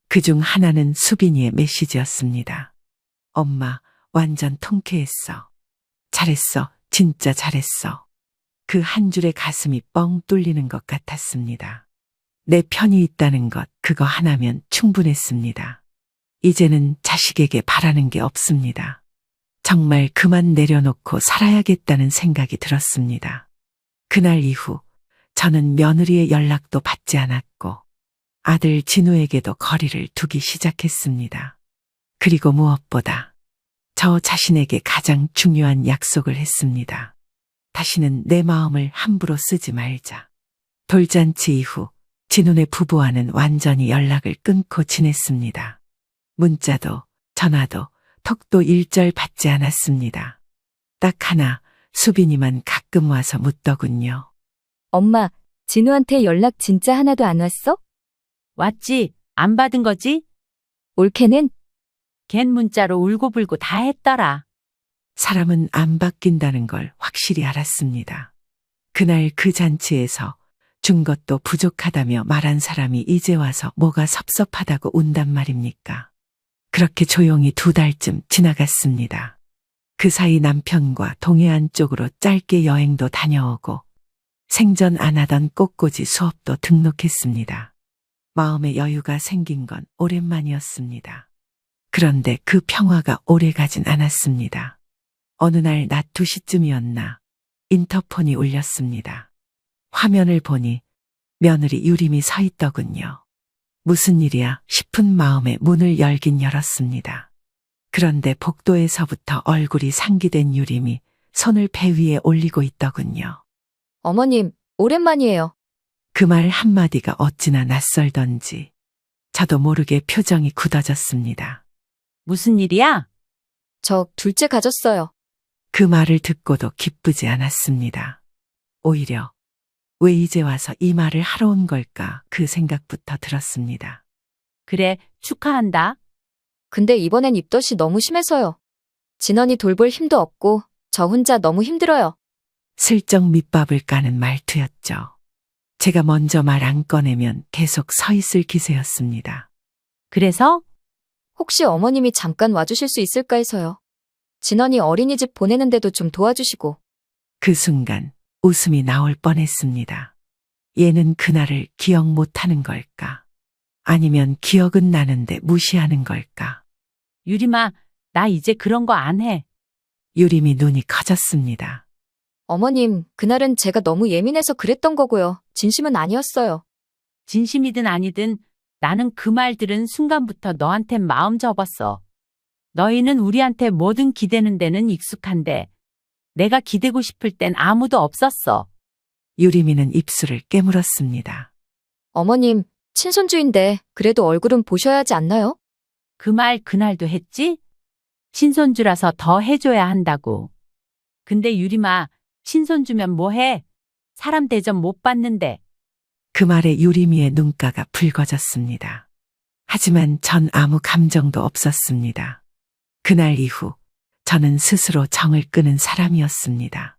그중 하나는 수빈이의 메시지였습니다. 엄마, 완전 통쾌했어. 잘했어. 진짜 잘했어. 그 한 줄에 가슴이 뻥 뚫리는 것 같았습니다. 내 편이 있다는 것, 그거 하나면 충분했습니다. 이제는 자식에게 바라는 게 없습니다. 정말 그만 내려놓고 살아야겠다는 생각이 들었습니다. 그날 이후 저는 며느리의 연락도 받지 않았고 아들 진우에게도 거리를 두기 시작했습니다. 그리고 무엇보다 저 자신에게 가장 중요한 약속을 했습니다. 다시는 내 마음을 함부로 쓰지 말자. 돌잔치 이후 진훈의 부부와는 완전히 연락을 끊고 지냈습니다. 문자도 전화도 톡도 일절 받지 않았습니다. 딱 하나 수빈이만 가끔 와서 묻더군요. 엄마, 진우한테 연락 진짜 하나도 안 왔어? 왔지? 안 받은 거지? 올케는? 걘 문자로 울고불고 다 했더라. 사람은 안 바뀐다는 걸 확실히 알았습니다. 그날 그 잔치에서 준 것도 부족하다며 말한 사람이 이제 와서 뭐가 섭섭하다고 운단 말입니까? 그렇게 조용히 2달쯤 지나갔습니다. 그 사이 남편과 동해안 쪽으로 짧게 여행도 다녀오고 생전 안 하던 꽃꽂이 수업도 등록했습니다. 마음의 여유가 생긴 건 오랜만이었습니다. 그런데 그 평화가 오래가진 않았습니다. 어느 날 낮 2시쯤이었나 인터폰이 울렸습니다. 화면을 보니 며느리 유림이 서 있더군요. 무슨 일이야 싶은 마음에 문을 열긴 열었습니다. 그런데 복도에서부터 얼굴이 상기된 유림이 손을 배 위에 올리고 있더군요. 어머님, 오랜만이에요. 그 말 한마디가 어찌나 낯설던지 저도 모르게 표정이 굳어졌습니다. 무슨 일이야? 저 둘째 가졌어요. 그 말을 듣고도 기쁘지 않았습니다. 오히려 왜 이제 와서 이 말을 하러 온 걸까 그 생각부터 들었습니다. 그래, 축하한다. 근데 이번엔 입덧이 너무 심해서요. 진원이 돌볼 힘도 없고 저 혼자 너무 힘들어요. 슬쩍 밑밥을 까는 말투였죠. 제가 먼저 말 안 꺼내면 계속 서 있을 기세였습니다. 그래서? 혹시 어머님이 잠깐 와주실 수 있을까 해서요. 진원이 어린이집 보내는데도 좀 도와주시고. 그 순간 웃음이 나올 뻔했습니다. 얘는 그날을 기억 못하는 걸까? 아니면 기억은 나는데 무시하는 걸까? 유림아, 나 이제 그런 거 안 해. 유림이 눈이 커졌습니다. 어머님, 그날은 제가 너무 예민해서 그랬던 거고요. 진심은 아니었어요. 진심이든 아니든 나는 그 말 들은 순간부터 너한텐 마음 접었어. 너희는 우리한테 뭐든 기대는 데는 익숙한데 내가 기대고 싶을 땐 아무도 없었어. 유림이는 입술을 깨물었습니다. 어머님, 친손주인데 그래도 얼굴은 보셔야 하지 않나요? 그 말 그날도 했지? 친손주라서 더 해줘야 한다고. 근데 유림아, 친손주면 뭐해? 사람 대접 못 받는데. 그 말에 유리미의 눈가가 붉어졌습니다. 하지만 전 아무 감정도 없었습니다. 그날 이후 저는 스스로 정을 끄는 사람이었습니다.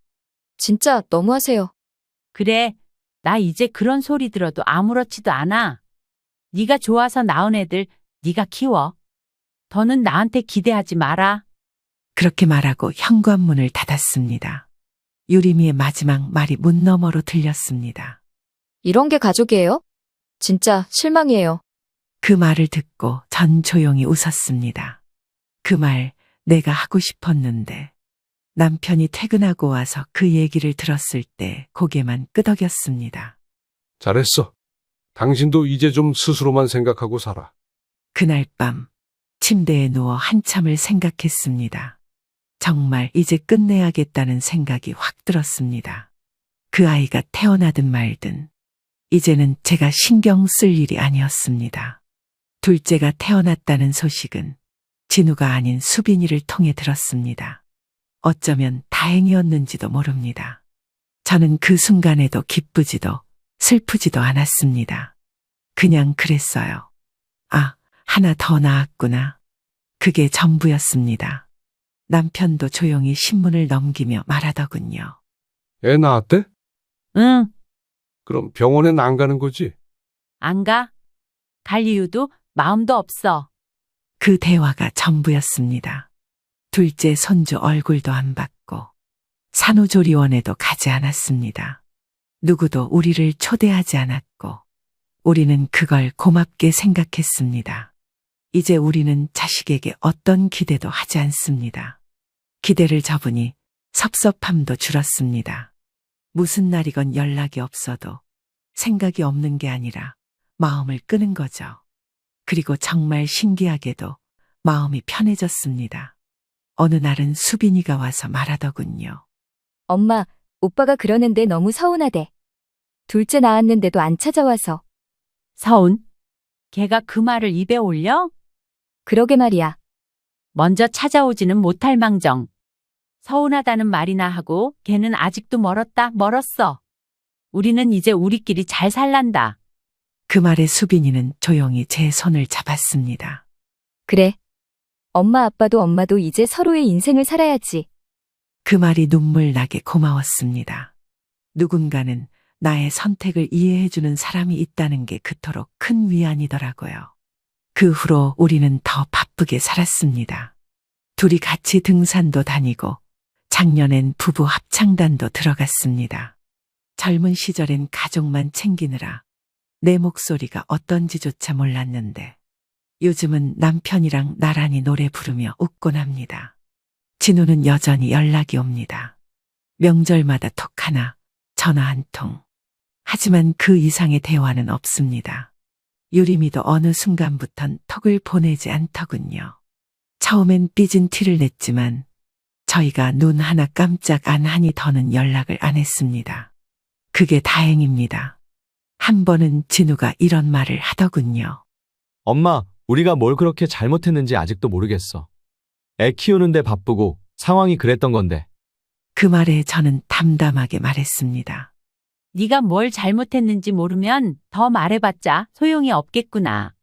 진짜 너무하세요. 그래, 나 이제 그런 소리 들어도 아무렇지도 않아. 네가 좋아서 낳은 애들 네가 키워. 더는 나한테 기대하지 마라. 그렇게 말하고 현관문을 닫았습니다. 유리미의 마지막 말이 문 너머로 들렸습니다. 이런 게 가족이에요? 진짜 실망이에요. 그 말을 듣고 전 조용히 웃었습니다. 그 말 내가 하고 싶었는데 남편이 퇴근하고 와서 그 얘기를 들었을 때 고개만 끄덕였습니다. 잘했어. 당신도 이제 좀 스스로만 생각하고 살아. 그날 밤 침대에 누워 한참을 생각했습니다. 정말 이제 끝내야겠다는 생각이 확 들었습니다. 그 아이가 태어나든 말든 이제는 제가 신경 쓸 일이 아니었습니다. 둘째가 태어났다는 소식은 진우가 아닌 수빈이를 통해 들었습니다. 어쩌면 다행이었는지도 모릅니다. 저는 그 순간에도 기쁘지도 슬프지도 않았습니다. 그냥 그랬어요. 아, 하나 더 낳았구나. 그게 전부였습니다. 남편도 조용히 신문을 넘기며 말하더군요. 애 낳았대? 응, 그럼 병원엔 안 가는 거지? 안 가. 갈 이유도 마음도 없어. 그 대화가 전부였습니다. 둘째 손주 얼굴도 안 봤고 산후조리원에도 가지 않았습니다. 누구도 우리를 초대하지 않았고 우리는 그걸 고맙게 생각했습니다. 이제 우리는 자식에게 어떤 기대도 하지 않습니다. 기대를 접으니 섭섭함도 줄었습니다. 무슨 날이건 연락이 없어도 생각이 없는 게 아니라 마음을 끄는 거죠. 그리고 정말 신기하게도 마음이 편해졌습니다. 어느 날은 수빈이가 와서 말하더군요. 엄마, 오빠가 그러는데 너무 서운하대. 둘째 낳았는데도 안 찾아와서. 서운? 걔가 그 말을 입에 올려? 그러게 말이야. 먼저 찾아오지는 못할 망정. 서운하다는 말이나 하고 걔는 아직도 멀었어. 우리는 이제 우리끼리 잘 살란다. 그 말에 수빈이는 조용히 제 손을 잡았습니다. 그래. 엄마 아빠도 엄마도 이제 서로의 인생을 살아야지. 그 말이 눈물 나게 고마웠습니다. 누군가는 나의 선택을 이해해주는 사람이 있다는 게 그토록 큰 위안이더라고요. 그 후로 우리는 더 바쁘게 살았습니다. 둘이 같이 등산도 다니고 작년엔 부부 합창단도 들어갔습니다. 젊은 시절엔 가족만 챙기느라 내 목소리가 어떤지조차 몰랐는데 요즘은 남편이랑 나란히 노래 부르며 웃곤 합니다. 진우는 여전히 연락이 옵니다. 명절마다 톡 하나, 전화 한 통. 하지만 그 이상의 대화는 없습니다. 유리미도 어느 순간부턴 톡을 보내지 않더군요. 처음엔 삐진 티를 냈지만 저희가 눈 하나 깜짝 안 하니 더는 연락을 안 했습니다. 그게 다행입니다. 한 번은 진우가 이런 말을 하더군요. 엄마, 우리가 뭘 그렇게 잘못했는지 아직도 모르겠어. 애 키우는데 바쁘고 상황이 그랬던 건데. 그 말에 저는 담담하게 말했습니다. 네가 뭘 잘못했는지 모르면 더 말해봤자 소용이 없겠구나.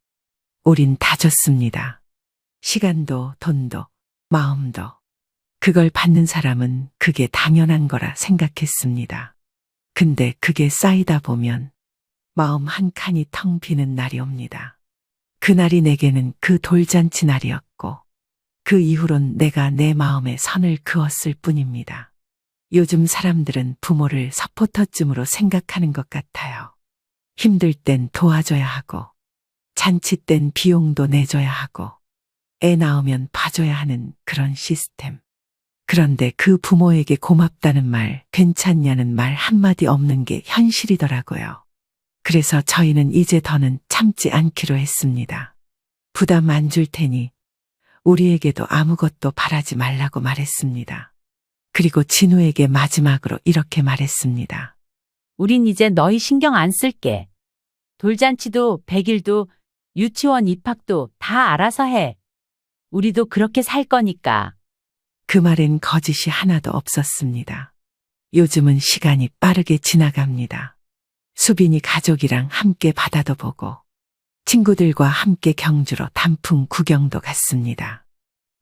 우린 다 줬습니다. 시간도 돈도 마음도. 그걸 받는 사람은 그게 당연한 거라 생각했습니다. 근데 그게 쌓이다 보면 마음 한 칸이 텅 비는 날이 옵니다. 그날이 내게는 그 돌잔치 날이었고 그 이후론 내가 내 마음에 선을 그었을 뿐입니다. 요즘 사람들은 부모를 서포터쯤으로 생각하는 것 같아요. 힘들 땐 도와줘야 하고 잔치 땐 비용도 내줘야 하고 애 낳으면 봐줘야 하는 그런 시스템. 그런데 그 부모에게 고맙다는 말, 괜찮냐는 말 한마디 없는 게 현실이더라고요. 그래서 저희는 이제 더는 참지 않기로 했습니다. 부담 안 줄 테니 우리에게도 아무것도 바라지 말라고 말했습니다. 그리고 진우에게 마지막으로 이렇게 말했습니다. 우린 이제 너희 신경 안 쓸게. 돌잔치도 100일도 유치원 입학도 다 알아서 해. 우리도 그렇게 살 거니까. 그 말엔 거짓이 하나도 없었습니다. 요즘은 시간이 빠르게 지나갑니다. 수빈이 가족이랑 함께 바다도 보고 친구들과 함께 경주로 단풍 구경도 갔습니다.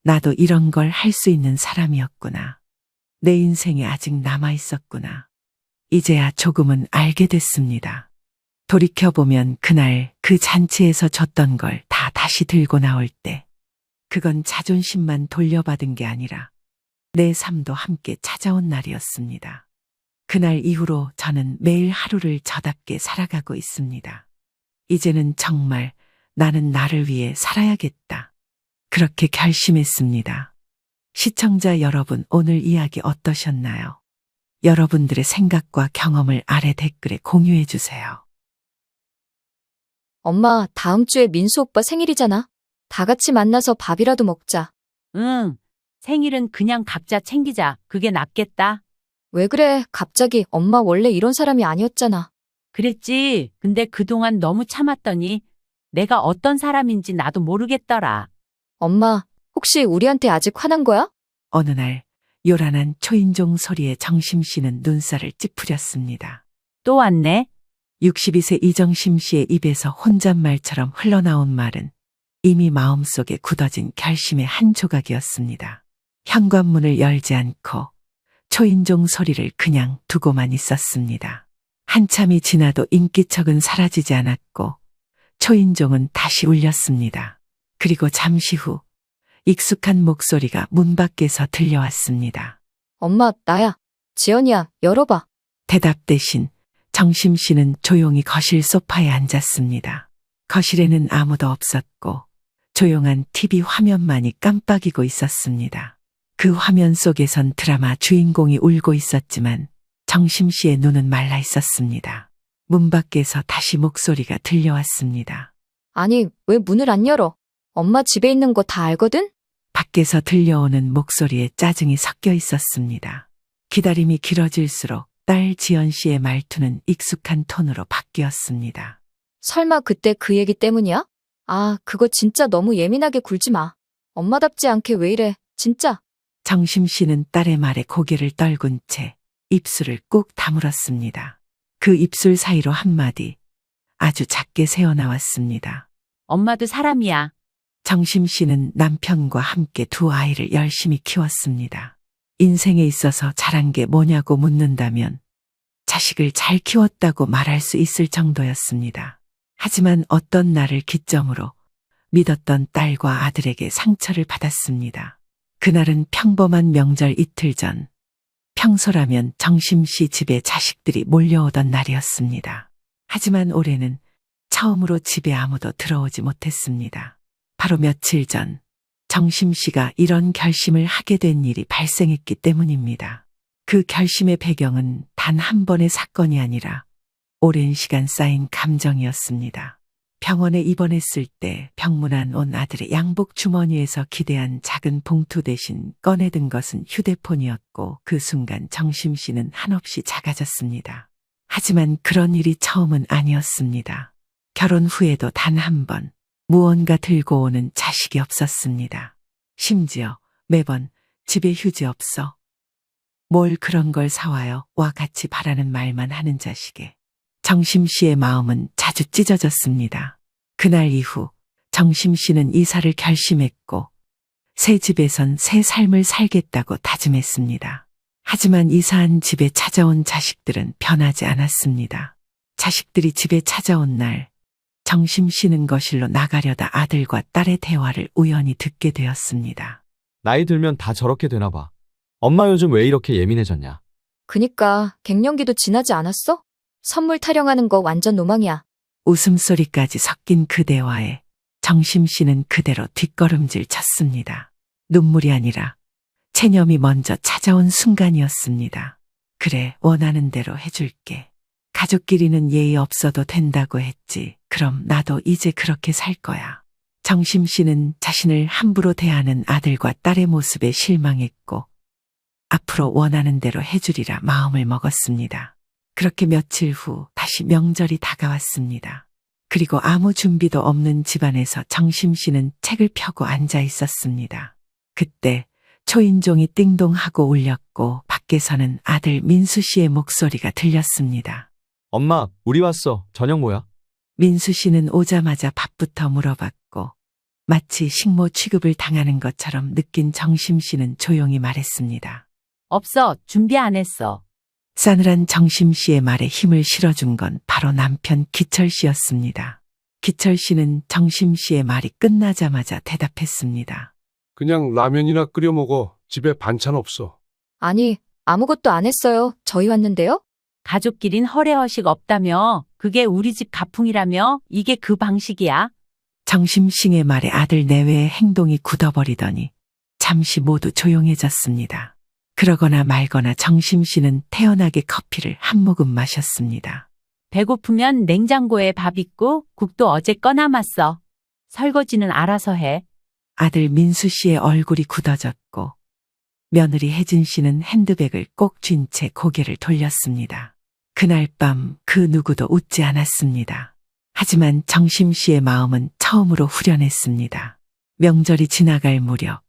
나도 이런 걸 할 수 있는 사람이었구나. 내 인생에 아직 남아 있었구나. 이제야 조금은 알게 됐습니다. 돌이켜보면 그날 그 잔치에서 줬던 걸 다 다시 들고 나올 때, 그건 자존심만 돌려받은 게 아니라 내 삶도 함께 찾아온 날이었습니다. 그날 이후로 저는 매일 하루를 저답게 살아가고 있습니다. 이제는 정말 나는 나를 위해 살아야겠다. 그렇게 결심했습니다. 시청자 여러분, 오늘 이야기 어떠셨나요? 여러분들의 생각과 경험을 아래 댓글에 공유해 주세요. 엄마, 다음 주에 민수 오빠 생일이잖아. 다 같이 만나서 밥이라도 먹자. 응, 생일은 그냥 각자 챙기자. 그게 낫겠다. 왜 그래? 갑자기 엄마 원래 이런 사람이 아니었잖아. 그랬지. 근데 그동안 너무 참았더니 내가 어떤 사람인지 나도 모르겠더라. 엄마, 혹시 우리한테 아직 화난 거야? 어느 날 요란한 초인종 소리에 정심 씨는 눈살을 찌푸렸습니다. 또 왔네. 62세 이정심 씨의 입에서 혼잣말처럼 흘러나온 말은 이미 마음속에 굳어진 결심의 한 조각이었습니다. 현관문을 열지 않고 초인종 소리를 그냥 두고만 있었습니다. 한참이 지나도 인기척은 사라지지 않았고 초인종은 다시 울렸습니다. 그리고 잠시 후 익숙한 목소리가 문 밖에서 들려왔습니다. 엄마, 나야. 지연이야, 열어봐. 대답 대신 정심 씨는 조용히 거실 소파에 앉았습니다. 거실에는 아무도 없었고 조용한 TV 화면만이 깜빡이고 있었습니다. 그 화면 속에선 드라마 주인공이 울고 있었지만 정심 씨의 눈은 말라 있었습니다. 문 밖에서 다시 목소리가 들려왔습니다. 아니, 왜 문을 안 열어? 엄마 집에 있는 거 다 알거든? 밖에서 들려오는 목소리에 짜증이 섞여 있었습니다. 기다림이 길어질수록 딸 지연 씨의 말투는 익숙한 톤으로 바뀌었습니다. 설마 그때 그 얘기 때문이야? 아, 그거 진짜 너무 예민하게 굴지 마. 엄마답지 않게 왜 이래, 진짜. 정심 씨는 딸의 말에 고개를 떨군 채 입술을 꾹 다물었습니다. 그 입술 사이로 한마디 아주 작게 새어나왔습니다. 엄마도 사람이야. 정심 씨는 남편과 함께 두 아이를 열심히 키웠습니다. 인생에 있어서 잘한 게 뭐냐고 묻는다면 자식을 잘 키웠다고 말할 수 있을 정도였습니다. 하지만 어떤 날을 기점으로 믿었던 딸과 아들에게 상처를 받았습니다. 그날은 평범한 명절 이틀 전, 평소라면 정심 씨 집에 자식들이 몰려오던 날이었습니다. 하지만 올해는 처음으로 집에 아무도 들어오지 못했습니다. 바로 며칠 전 정심 씨가 이런 결심을 하게 된 일이 발생했기 때문입니다. 그 결심의 배경은 단 한 번의 사건이 아니라 오랜 시간 쌓인 감정이었습니다. 병원에 입원했을 때 병문안 온 아들의 양복 주머니에서 기대한 작은 봉투 대신 꺼내든 것은 휴대폰이었고 그 순간 정심 씨는 한없이 작아졌습니다. 하지만 그런 일이 처음은 아니었습니다. 결혼 후에도 단 한 번 무언가 들고 오는 자식이 없었습니다. 심지어 매번 집에 휴지 없어. 뭘 그런 걸 사와요? 와 같이 바라는 말만 하는 자식에 정심 씨의 마음은 자주 찢어졌습니다. 그날 이후 정심 씨는 이사를 결심했고 새 집에선 새 삶을 살겠다고 다짐했습니다. 하지만 이사한 집에 찾아온 자식들은 변하지 않았습니다. 자식들이 집에 찾아온 날 정심 씨는 거실로 나가려다 아들과 딸의 대화를 우연히 듣게 되었습니다. 나이 들면 다 저렇게 되나 봐. 엄마 요즘 왜 이렇게 예민해졌냐? 그니까 갱년기도 지나지 않았어? 선물 타령하는 거 완전 노망이야. 웃음소리까지 섞인 그 대화에 정심 씨는 그대로 뒷걸음질 쳤습니다. 눈물이 아니라 체념이 먼저 찾아온 순간이었습니다. 그래, 원하는 대로 해줄게. 가족끼리는 예의 없어도 된다고 했지. 그럼 나도 이제 그렇게 살 거야. 정심 씨는 자신을 함부로 대하는 아들과 딸의 모습에 실망했고 앞으로 원하는 대로 해주리라 마음을 먹었습니다. 그렇게 며칠 후 다시 명절이 다가왔습니다. 그리고 아무 준비도 없는 집안에서 정심 씨는 책을 펴고 앉아 있었습니다. 그때 초인종이 띵동하고 울렸고 밖에서는 아들 민수 씨의 목소리가 들렸습니다. 엄마, 우리 왔어. 저녁 뭐야? 민수 씨는 오자마자 밥부터 물어봤고 마치 식모 취급을 당하는 것처럼 느낀 정심 씨는 조용히 말했습니다. 없어. 준비 안 했어. 싸늘한 정심 씨의 말에 힘을 실어준 건 바로 남편 기철 씨였습니다. 기철 씨는 정심 씨의 말이 끝나자마자 대답했습니다. 그냥 라면이나 끓여 먹어. 집에 반찬 없어. 아니, 아무것도 안 했어요. 저희 왔는데요? 가족끼린 허례허식 없다며. 그게 우리 집 가풍이라며. 이게 그 방식이야. 정심 씨의 말에 아들 내외의 행동이 굳어버리더니 잠시 모두 조용해졌습니다. 그러거나 말거나 정심 씨는 태연하게 커피를 한 모금 마셨습니다. 배고프면 냉장고에 밥 있고 국도 어제 꺼남았어. 설거지는 알아서 해. 아들 민수 씨의 얼굴이 굳어졌고 며느리 혜진 씨는 핸드백을 꼭 쥔 채 고개를 돌렸습니다. 그날 밤 그 누구도 웃지 않았습니다. 하지만 정심 씨의 마음은 처음으로 후련했습니다. 명절이 지나갈 무렵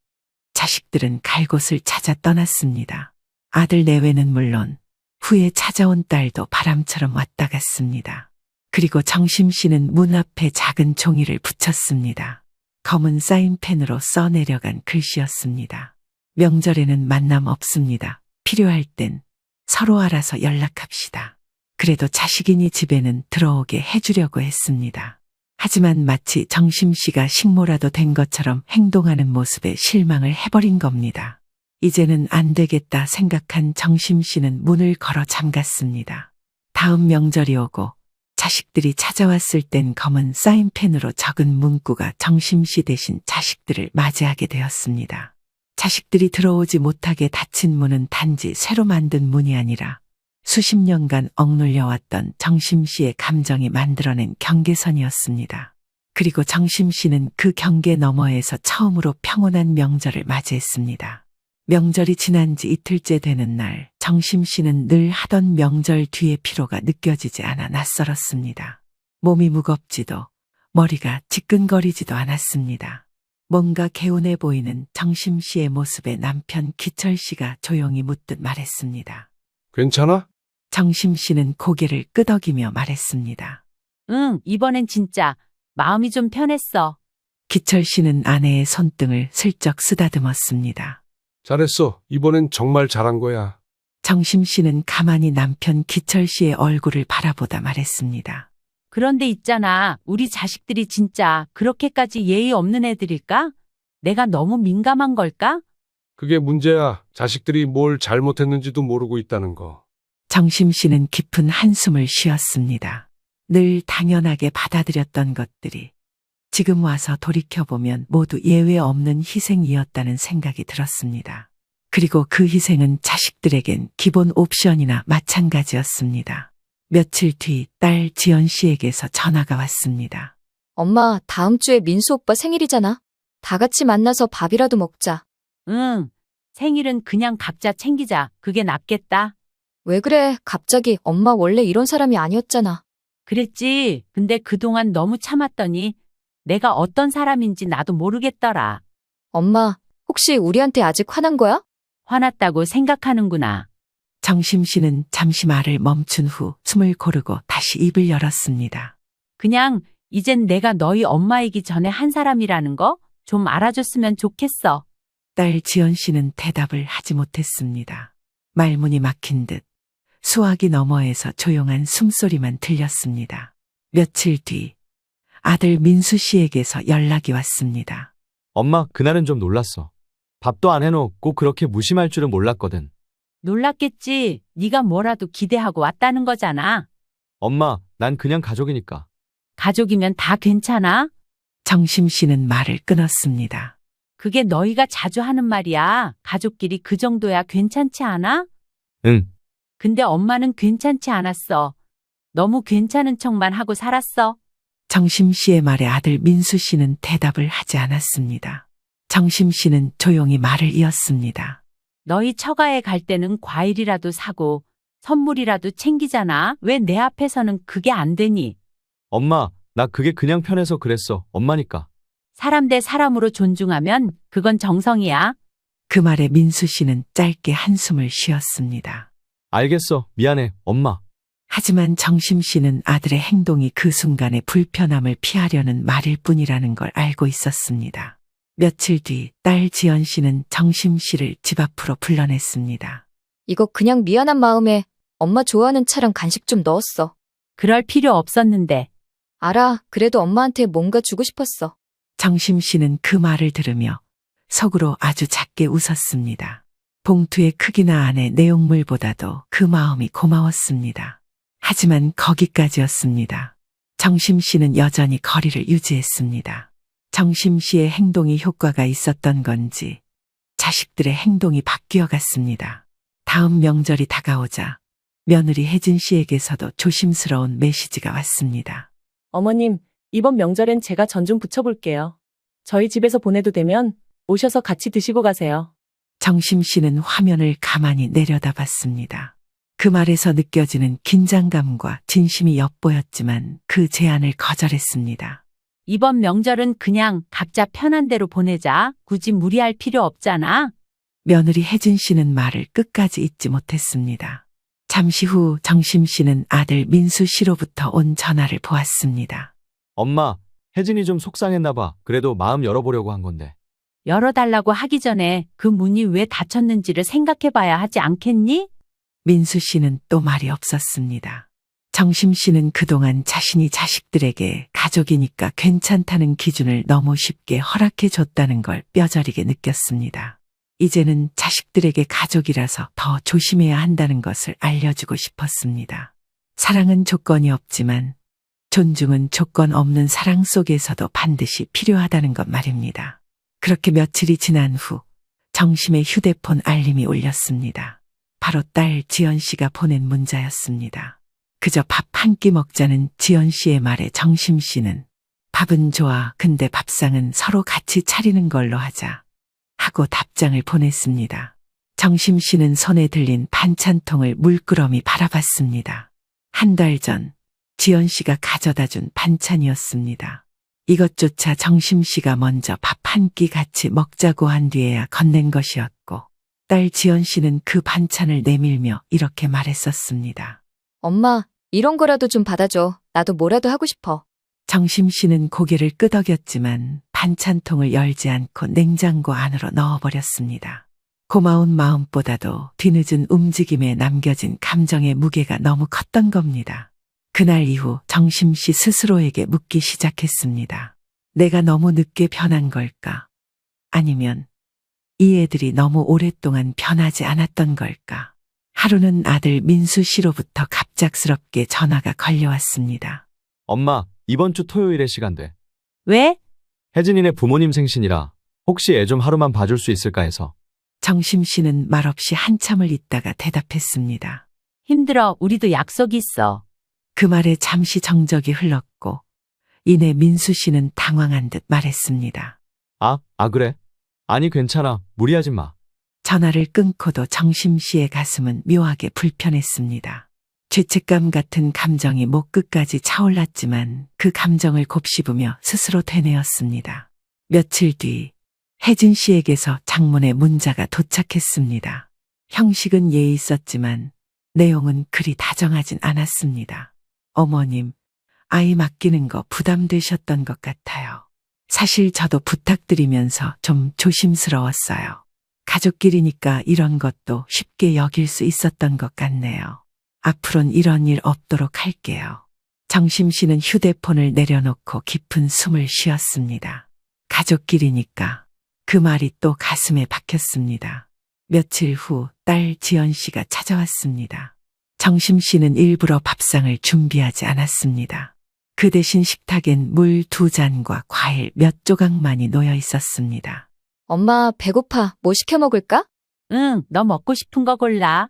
자식들은 갈 곳을 찾아 떠났습니다. 아들 내외는 물론 후에 찾아온 딸도 바람처럼 왔다 갔습니다. 그리고 정심 씨는 문 앞에 작은 종이를 붙였습니다. 검은 사인펜으로 써내려간 글씨였습니다. 명절에는 만남 없습니다. 필요할 땐 서로 알아서 연락합시다. 그래도 자식이니 집에는 들어오게 해주려고 했습니다. 하지만 마치 정심 씨가 식모라도 된 것처럼 행동하는 모습에 실망을 해버린 겁니다. 이제는 안 되겠다 생각한 정심 씨는 문을 걸어 잠갔습니다. 다음 명절이 오고 자식들이 찾아왔을 땐 검은 사인펜으로 적은 문구가 정심 씨 대신 자식들을 맞이하게 되었습니다. 자식들이 들어오지 못하게 닫힌 문은 단지 새로 만든 문이 아니라 수십 년간 억눌려왔던 정심 씨의 감정이 만들어낸 경계선이었습니다. 그리고 정심 씨는 그 경계 너머에서 처음으로 평온한 명절을 맞이했습니다. 명절이 지난 지 이틀째 되는 날, 정심 씨는 늘 하던 명절 뒤의 피로가 느껴지지 않아 낯설었습니다. 몸이 무겁지도 머리가 지끈거리지도 않았습니다. 뭔가 개운해 보이는 정심 씨의 모습에 남편 기철 씨가 조용히 묻듯 말했습니다. 괜찮아? 정심 씨는 고개를 끄덕이며 말했습니다. 응, 이번엔 진짜 마음이 좀 편했어. 기철 씨는 아내의 손등을 슬쩍 쓰다듬었습니다. 잘했어. 이번엔 정말 잘한 거야. 정심 씨는 가만히 남편 기철 씨의 얼굴을 바라보다 말했습니다. 그런데 있잖아. 우리 자식들이 진짜 그렇게까지 예의 없는 애들일까? 내가 너무 민감한 걸까? 그게 문제야. 자식들이 뭘 잘못했는지도 모르고 있다는 거. 정심 씨는 깊은 한숨을 쉬었습니다. 늘 당연하게 받아들였던 것들이 지금 와서 돌이켜보면 모두 예외 없는 희생이었다는 생각이 들었습니다. 그리고 그 희생은 자식들에겐 기본 옵션이나 마찬가지였습니다. 며칠 뒤 딸 지연 씨에게서 전화가 왔습니다. 엄마, 다음 주에 민수 오빠 생일이잖아. 다 같이 만나서 밥이라도 먹자. 응. 생일은 그냥 각자 챙기자. 그게 낫겠다. 왜 그래? 갑자기 엄마 원래 이런 사람이 아니었잖아. 그랬지. 근데 그동안 너무 참았더니 내가 어떤 사람인지 나도 모르겠더라. 엄마, 혹시 우리한테 아직 화난 거야? 화났다고 생각하는구나. 정심 씨는 잠시 말을 멈춘 후 숨을 고르고 다시 입을 열었습니다. 그냥 이젠 내가 너희 엄마이기 전에 한 사람이라는 거 좀 알아줬으면 좋겠어. 딸 지연 씨는 대답을 하지 못했습니다. 말문이 막힌 듯 수화기 너머에서 조용한 숨소리만 들렸습니다. 며칠 뒤 아들 민수 씨에게서 연락이 왔습니다. 엄마, 그날은 좀 놀랐어. 밥도 안 해놓고 그렇게 무심할 줄은 몰랐거든. 놀랐겠지. 네가 뭐라도 기대하고 왔다는 거잖아. 엄마, 난 그냥 가족이니까. 가족이면 다 괜찮아. 정심 씨는 말을 끊었습니다. 그게 너희가 자주 하는 말이야. 가족끼리 그 정도야 괜찮지 않아? 응. 근데 엄마는 괜찮지 않았어. 너무 괜찮은 척만 하고 살았어. 정심 씨의 말에 아들 민수 씨는 대답을 하지 않았습니다. 정심 씨는 조용히 말을 이었습니다. 너희 처가에 갈 때는 과일이라도 사고 선물이라도 챙기잖아. 왜 내 앞에서는 그게 안 되니? 엄마, 나 그게 그냥 편해서 그랬어. 엄마니까. 사람 대 사람으로 존중하면 그건 정성이야. 그 말에 민수 씨는 짧게 한숨을 쉬었습니다. 알겠어. 미안해, 엄마. 하지만 정심 씨는 아들의 행동이 그 순간의 불편함을 피하려는 말일 뿐이라는 걸 알고 있었습니다. 며칠 뒤 딸 지연 씨는 정심 씨를 집 앞으로 불러냈습니다. 이거 그냥 미안한 마음에 엄마 좋아하는 차랑 간식 좀 넣었어. 그럴 필요 없었는데. 알아. 그래도 엄마한테 뭔가 주고 싶었어. 정심 씨는 그 말을 들으며 속으로 아주 작게 웃었습니다. 봉투의 크기나 안의 내용물보다도 그 마음이 고마웠습니다. 하지만 거기까지였습니다. 정심 씨는 여전히 거리를 유지했습니다. 정심 씨의 행동이 효과가 있었던 건지 자식들의 행동이 바뀌어 갔습니다. 다음 명절이 다가오자 며느리 혜진 씨에게서도 조심스러운 메시지가 왔습니다. 어머님, 이번 명절엔 제가 전 좀 부쳐볼게요. 저희 집에서 보내도 되면 오셔서 같이 드시고 가세요. 정심 씨는 화면을 가만히 내려다봤습니다. 그 말에서 느껴지는 긴장감과 진심이 엿보였지만 그 제안을 거절했습니다. 이번 명절은 그냥 각자 편한 대로 보내자. 굳이 무리할 필요 없잖아. 며느리 혜진 씨는 말을 끝까지 잊지 못했습니다. 잠시 후 정심 씨는 아들 민수 씨로부터 온 전화를 보았습니다. 엄마, 혜진이 좀 속상했나 봐. 그래도 마음 열어보려고 한 건데. 열어달라고 하기 전에 그 문이 왜 닫혔는지를 생각해봐야 하지 않겠니? 민수 씨는 또 말이 없었습니다. 정심 씨는 그동안 자신이 자식들에게 가족이니까 괜찮다는 기준을 너무 쉽게 허락해 줬다는 걸 뼈저리게 느꼈습니다. 이제는 자식들에게 가족이라서 더 조심해야 한다는 것을 알려주고 싶었습니다. 사랑은 조건이 없지만 존중은 조건 없는 사랑 속에서도 반드시 필요하다는 것 말입니다. 그렇게 며칠이 지난 후 정심의 휴대폰 알림이 울렸습니다. 바로 딸 지연 씨가 보낸 문자였습니다. 그저 밥 한 끼 먹자는 지연 씨의 말에 정심 씨는 밥은 좋아. 근데 밥상은 서로 같이 차리는 걸로 하자. 하고 답장을 보냈습니다. 정심 씨는 손에 들린 반찬통을 물끄러미 바라봤습니다. 한 달 전 지연 씨가 가져다 준 반찬이었습니다. 이것조차 정심 씨가 먼저 밥 한 끼 같이 먹자고 한 뒤에야 건넨 것이었고 딸 지연 씨는 그 반찬을 내밀며 이렇게 말했었습니다. 엄마, 이런 거라도 좀 받아줘. 나도 뭐라도 하고 싶어. 정심 씨는 고개를 끄덕였지만 반찬통을 열지 않고 냉장고 안으로 넣어버렸습니다. 고마운 마음보다도 뒤늦은 움직임에 남겨진 감정의 무게가 너무 컸던 겁니다. 그날 이후 정심 씨 스스로에게 묻기 시작했습니다. 내가 너무 늦게 변한 걸까? 아니면 이 애들이 너무 오랫동안 변하지 않았던 걸까? 하루는 아들 민수 씨로부터 갑작스럽게 전화가 걸려왔습니다. 엄마, 이번 주 토요일에 시간 돼. 왜? 혜진이네 부모님 생신이라 혹시 애 좀 하루만 봐줄 수 있을까 해서. 정심 씨는 말없이 한참을 있다가 대답했습니다. 힘들어. 우리도 약속 있어. 그 말에 잠시 정적이 흘렀고 이내 민수 씨는 당황한 듯 말했습니다. 그래? 아니, 괜찮아. 무리하지 마. 전화를 끊고도 정심 씨의 가슴은 묘하게 불편했습니다. 죄책감 같은 감정이 목 끝까지 차올랐지만 그 감정을 곱씹으며 스스로 되뇌었습니다. 며칠 뒤 혜진 씨에게서 장문의 문자가 도착했습니다. 형식은 예의 있었지만 내용은 그리 다정하진 않았습니다. 어머님, 아이 맡기는 거 부담되셨던 것 같아요. 사실 저도 부탁드리면서 좀 조심스러웠어요. 가족끼리니까 이런 것도 쉽게 여길 수 있었던 것 같네요. 앞으론 이런 일 없도록 할게요. 정심 씨는 휴대폰을 내려놓고 깊은 숨을 쉬었습니다. 가족끼리니까 그 말이 또 가슴에 박혔습니다. 며칠 후 딸 지연 씨가 찾아왔습니다. 정심 씨는 일부러 밥상을 준비하지 않았습니다. 그 대신 식탁엔 물 2잔과 과일 몇 조각만이 놓여 있었습니다. 엄마, 배고파. 뭐 시켜 먹을까? 응, 너 먹고 싶은 거 골라.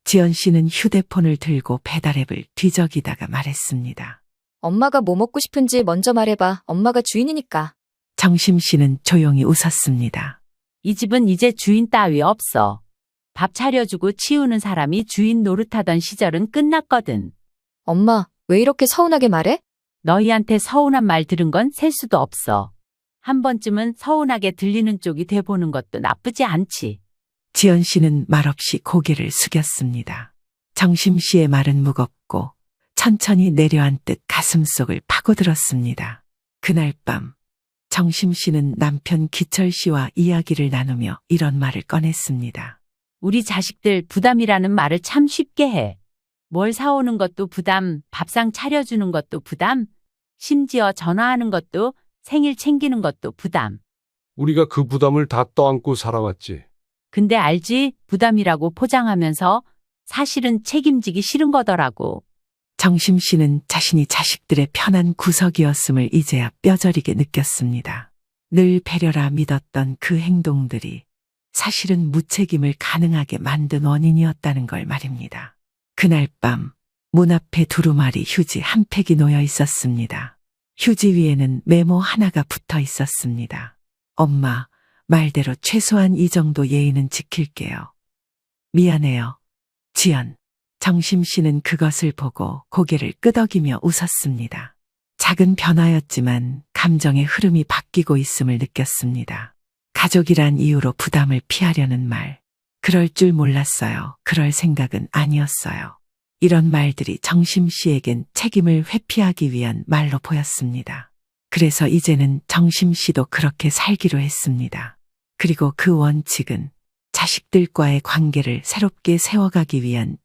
지연 씨는 휴대폰을 들고 배달앱을 뒤적이다가 말했습니다. 엄마가 뭐 먹고 싶은지 먼저 말해봐. 엄마가 주인이니까. 정심 씨는 조용히 웃었습니다. 이 집은 이제 주인 따위 없어. 밥 차려주고 치우는 사람이 주인 노릇하던 시절은 끝났거든. 엄마, 왜 이렇게 서운하게 말해? 너희한테 서운한 말 들은 건 셀 수도 없어. 한 번쯤은 서운하게 들리는 쪽이 돼보는 것도 나쁘지 않지. 지연 씨는 말없이 고개를 숙였습니다. 정심 씨의 말은 무겁고 천천히 내려앉듯 가슴속을 파고들었습니다. 그날 밤 정심 씨는 남편 기철 씨와 이야기를 나누며 이런 말을 꺼냈습니다. 우리 자식들 부담이라는 말을 참 쉽게 해. 뭘 사오는 것도 부담, 밥상 차려주는 것도 부담, 심지어 전화하는 것도, 생일 챙기는 것도 부담. 우리가 그 부담을 다 떠안고 살아왔지. 근데 알지? 부담이라고 포장하면서 사실은 책임지기 싫은 거더라고. 정심 씨는 자신이 자식들의 편한 구석이었음을 이제야 뼈저리게 느꼈습니다. 늘 배려라 믿었던 그 행동들이 사실은 무책임을 가능하게 만든 원인이었다는 걸 말입니다. 그날 밤 문 앞에 두루마리 휴지 한 팩이 놓여 있었습니다. 휴지 위에는 메모 하나가 붙어 있었습니다. 엄마, 말대로 최소한 이 정도 예의는 지킬게요. 미안해요. 지연. 정심 씨는 그것을 보고 고개를 끄덕이며 웃었습니다. 작은 변화였지만 감정의 흐름이 바뀌고 있음을 느꼈습니다. 가족이란 이유로 부담을 피하려는 말. 그럴 줄 몰랐어요. 그럴 생각은 아니었어요. 이런 말들이 정심 씨에겐 책임을 회피하기 위한 말로 보였습니다. 그래서 이제는 정심 씨도 그렇게 살기로 했습니다. 그리고 그 원칙은 자식들과의 관계를 새롭게 세워가기 위한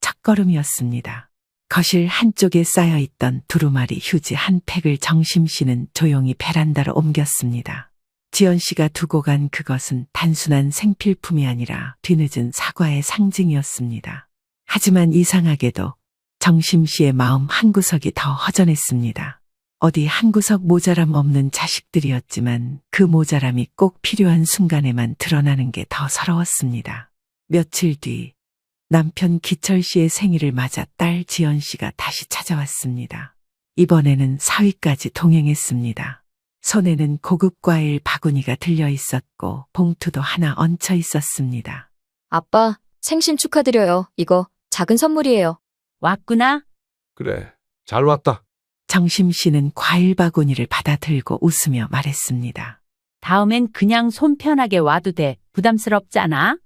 첫걸음이었습니다. 거실 한쪽에 쌓여있던 두루마리 휴지 한 팩을 정심 씨는 조용히 베란다로 옮겼습니다. 지연 씨가 두고 간 그것은 단순한 생필품이 아니라 뒤늦은 사과의 상징이었습니다. 하지만 이상하게도 정심 씨의 마음 한구석이 더 허전했습니다. 어디 한구석 모자람 없는 자식들이었지만 그 모자람이 꼭 필요한 순간에만 드러나는 게 더 서러웠습니다. 며칠 뒤 남편 기철 씨의 생일을 맞아 딸 지연 씨가 다시 찾아왔습니다. 이번에는 사위까지 동행했습니다. 손에는 고급 과일 바구니가 들려 있었고 봉투도 하나 얹혀 있었습니다. 아빠, 생신 축하드려요. 이거 작은 선물이에요. 왔구나? 그래, 잘 왔다. 정심 씨는 과일 바구니를 받아 들고 웃으며 말했습니다. 다음엔 그냥 손 편하게 와도 돼. 부담스럽잖아?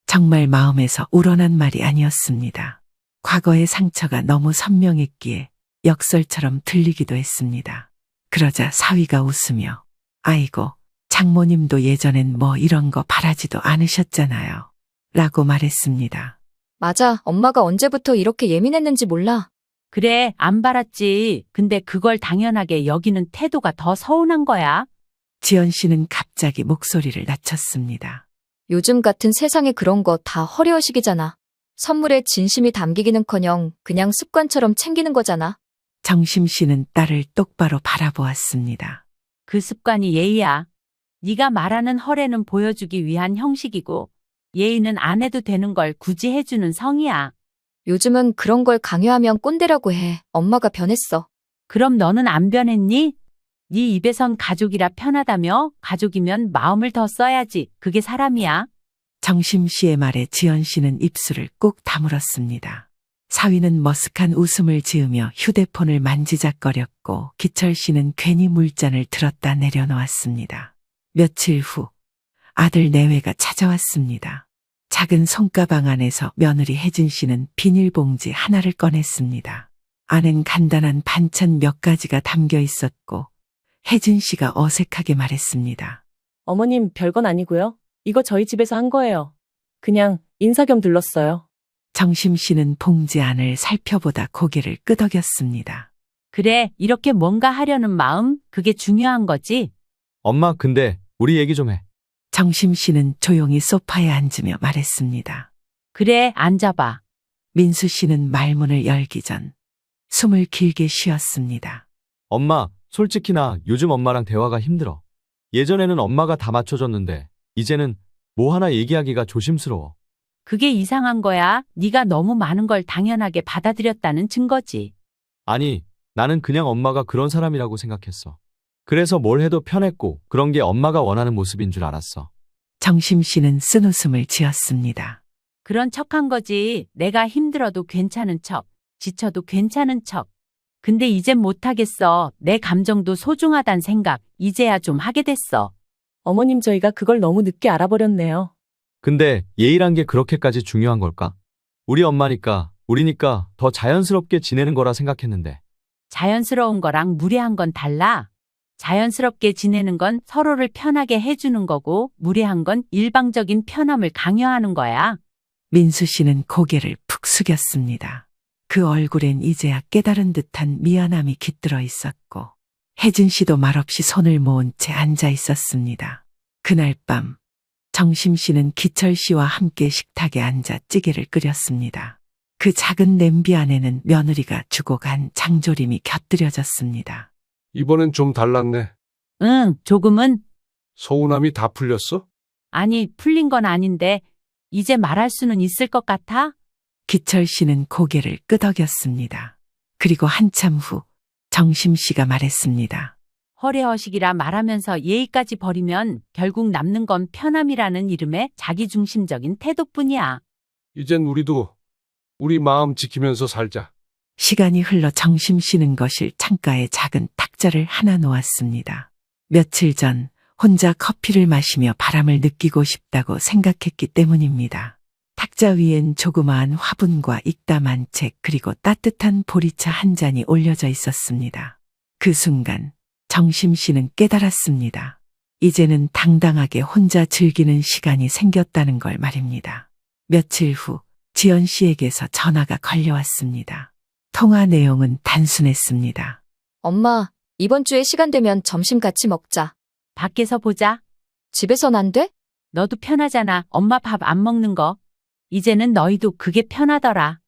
정말 마음에서 우러난 말이 아니었습니다. 과거의 상처가 너무 선명했기에 역설처럼 들리기도 했습니다. 그러자 사위가 웃으며 아이고, 장모님도 예전엔 뭐 이런 거 바라지도 않으셨잖아요. 라고 말했습니다. 맞아, 엄마가 언제부터 이렇게 예민했는지 몰라. 그래, 안 바랐지. 근데 그걸 당연하게 여기는 태도가 더 서운한 거야. 지연 씨는 갑자기 목소리를 낮췄습니다. 요즘 같은 세상에 그런 거 다 허례허식이잖아. 선물에 진심이 담기기는커녕 그냥 습관처럼 챙기는 거잖아. 정심 씨는 딸을 똑바로 바라보았습니다. 그 습관이 예의야. 네가 말하는 허례는 보여주기 위한 형식이고 예의는 안 해도 되는 걸 굳이 해주는 성이야. 요즘은 그런 걸 강요하면 꼰대라고 해. 엄마가 변했어. 그럼 너는 안 변했니? 네 입에선 가족이라 편하다며? 가족이면 마음을 더 써야지. 그게 사람이야. 정심 씨의 말에 지연 씨는 입술을 꾹 다물었습니다. 사위는 머쓱한 웃음을 지으며 휴대폰을 만지작거렸고 기철 씨는 괜히 물잔을 들었다 내려놓았습니다. 며칠 후 아들 내외가 찾아왔습니다. 작은 손가방 안에서 며느리 혜진 씨는 비닐봉지 하나를 꺼냈습니다. 안엔 간단한 반찬 몇 가지가 담겨 있었고 혜진 씨가 어색하게 말했습니다. 어머님, 별건 아니고요. 이거 저희 집에서 한 거예요. 그냥 인사 겸 들렀어요. 정심 씨는 봉지 안을 살펴보다 고개를 끄덕였습니다. 그래, 이렇게 뭔가 하려는 마음? 그게 중요한 거지. 엄마, 근데 우리 얘기 좀 해. 정심 씨는 조용히 소파에 앉으며 말했습니다. 그래, 앉아봐. 민수 씨는 말문을 열기 전 숨을 길게 쉬었습니다. 엄마, 솔직히 나 요즘 엄마랑 대화가 힘들어. 예전에는 엄마가 다 맞춰줬는데 이제는 뭐 하나 얘기하기가 조심스러워. 그게 이상한 거야. 네가 너무 많은 걸 당연하게 받아들였다는 증거지. 아니, 나는 그냥 엄마가 그런 사람이라고 생각했어. 그래서 뭘 해도 편했고 그런 게 엄마가 원하는 모습인 줄 알았어. 정심 씨는 쓴웃음을 지었습니다. 그런 척한 거지. 내가 힘들어도 괜찮은 척, 지쳐도 괜찮은 척. 근데 이젠 못하겠어. 내 감정도 소중하단 생각 이제야 좀 하게 됐어. 어머님, 저희가 그걸 너무 늦게 알아버렸네요. 근데 예의란 게 그렇게까지 중요한 걸까? 우리 엄마니까 우리니까 더 자연스럽게 지내는 거라 생각했는데. 자연스러운 거랑 무례한 건 달라. 자연스럽게 지내는 건 서로를 편하게 해주는 거고, 무례한 건 일방적인 편함을 강요하는 거야. 민수 씨는 고개를 푹 숙였습니다. 그 얼굴엔 이제야 깨달은 듯한 미안함이 깃들어 있었고, 혜진 씨도 말없이 손을 모은 채 앉아 있었습니다. 그날 밤, 정심 씨는 기철 씨와 함께 식탁에 앉아 찌개를 끓였습니다. 그 작은 냄비 안에는 며느리가 주고 간 장조림이 곁들여졌습니다. 이번엔 좀 달랐네. 응, 조금은. 서운함이 다 풀렸어? 아니, 풀린 건 아닌데, 이제 말할 수는 있을 것 같아? 기철 씨는 고개를 끄덕였습니다. 그리고 한참 후 정심 씨가 말했습니다. 허례허식이라 말하면서 예의까지 버리면 결국 남는 건 편함이라는 이름의 자기중심적인 태도뿐이야. 이젠 우리도 우리 마음 지키면서 살자. 시간이 흘러 정심 쉬는 것일 창가에 작은 탁자를 하나 놓았습니다. 며칠 전 혼자 커피를 마시며 바람을 느끼고 싶다고 생각했기 때문입니다. 탁자 위엔 조그마한 화분과 읽담한 책 그리고 따뜻한 보리차 한 잔이 올려져 있었습니다. 그 순간 정심 씨는 깨달았습니다. 이제는 당당하게 혼자 즐기는 시간이 생겼다는 걸 말입니다. 며칠 후 지연 씨에게서 전화가 걸려왔습니다. 통화 내용은 단순했습니다. 엄마, 이번 주에 시간 되면 점심 같이 먹자. 밖에서 보자. 집에선 안 돼? 너도 편하잖아. 엄마 밥 안 먹는 거. 이제는 너희도 그게 편하더라.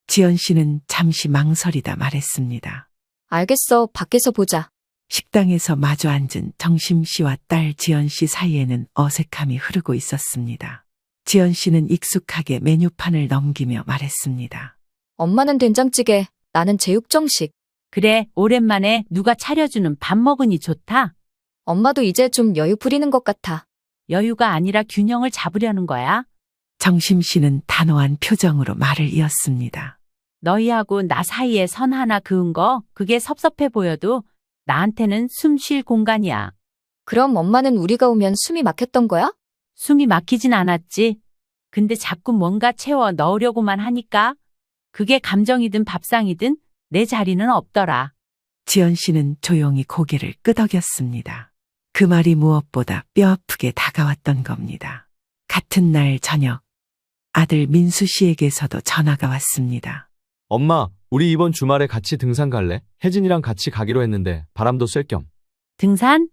지연 씨는 잠시 망설이다 말했습니다. 알겠어, 밖에서 보자. 식당에서 마주 앉은 정심 씨와 딸 지연 씨 사이에는 어색함이 흐르고 있었습니다. 지연 씨는 익숙하게 메뉴판을 넘기며 말했습니다. 엄마는 된장찌개, 나는 제육정식. 그래, 오랜만에 누가 차려주는 밥 먹으니 좋다. 엄마도 이제 좀 여유 부리는 것 같아. 여유가 아니라 균형을 잡으려는 거야. 정심 씨는 단호한 표정으로 말을 이었습니다. 너희하고 나 사이에 선 하나 그은 거, 그게 섭섭해 보여도 나한테는 숨 쉴 공간이야. 그럼 엄마는 우리가 오면 숨이 막혔던 거야? 숨이 막히진 않았지. 근데 자꾸 뭔가 채워 넣으려고만 하니까 그게 감정이든 밥상이든 내 자리는 없더라. 지연 씨는 조용히 고개를 끄덕였습니다. 그 말이 무엇보다 뼈아프게 다가왔던 겁니다. 같은 날 저녁, 아들 민수 씨에게서도 전화가 왔습니다. 엄마, 우리 이번 주말에 같이 등산 갈래? 혜진이랑 같이 가기로 했는데 바람도 쐴 겸. 등산?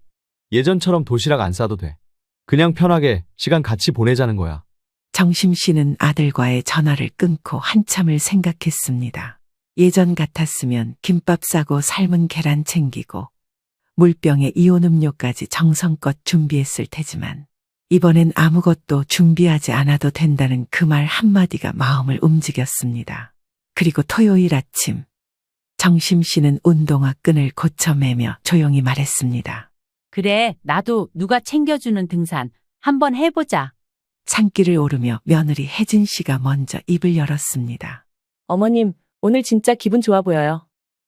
예전처럼 도시락 안 싸도 돼. 그냥 편하게 시간 같이 보내자는 거야. 정심 씨는 아들과의 전화를 끊고 한참을 생각했습니다. 예전 같았으면 김밥 싸고 삶은 계란 챙기고 물병에 이온 음료까지 정성껏 준비했을 테지만 이번엔 아무것도 준비하지 않아도 된다는 그 말 한마디가 마음을 움직였습니다. 그리고 토요일 아침 정심 씨는 운동화 끈을 고쳐매며 조용히 말했습니다. 그래, 나도 누가 챙겨주는 등산 한번 해보자. 산길을 오르며 며느리 혜진 씨가 먼저 입을 열었습니다. 어머님, 오늘 진짜 기분 좋아 보여요.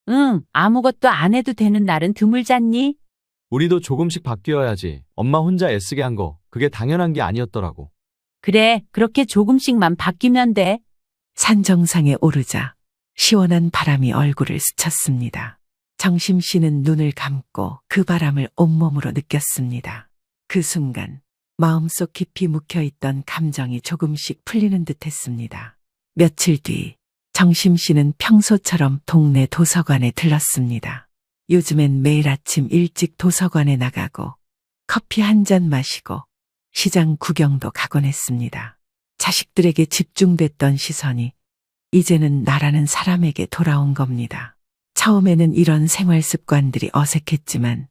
응, 아무것도 안 해도 되는 날은 드물잖니? 우리도 조금씩 바뀌어야지. 엄마 혼자 애쓰게 한 거, 그게 당연한 게 아니었더라고. 그래, 그렇게 조금씩만 바뀌면 돼. 산 정상에 오르자 시원한 바람이 얼굴을 스쳤습니다. 정심 씨는 눈을 감고 그 바람을 온몸으로 느꼈습니다. 그 순간 마음속 깊이 묵혀있던 감정이 조금씩 풀리는 듯 했습니다. 며칠 뒤 정심 씨는 평소처럼 동네 도서관에 들렀습니다. 요즘엔 매일 아침 일찍 도서관에 나가고 커피 한 잔 마시고 시장 구경도 가곤 했습니다. 자식들에게 집중됐던 시선이 이제는 나라는 사람에게 돌아온 겁니다. 처음에는 이런 생활 습관들이 어색했지만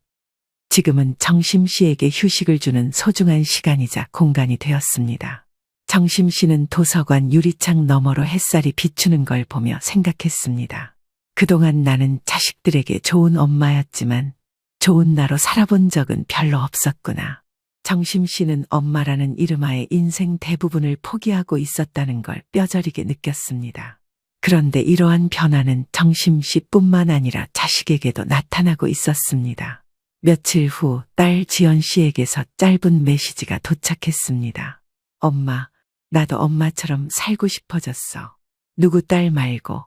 지금은 정심 씨에게 휴식을 주는 소중한 시간이자 공간이 되었습니다. 정심 씨는 도서관 유리창 너머로 햇살이 비추는 걸 보며 생각했습니다. 그동안 나는 자식들에게 좋은 엄마였지만 좋은 나로 살아본 적은 별로 없었구나. 정심 씨는 엄마라는 이름하에 인생 대부분을 포기하고 있었다는 걸 뼈저리게 느꼈습니다. 그런데 이러한 변화는 정심 씨뿐만 아니라 자식에게도 나타나고 있었습니다. 며칠 후 딸 지연 씨에게서 짧은 메시지가 도착했습니다. 엄마, 나도 엄마처럼 살고 싶어졌어. 누구 딸 말고,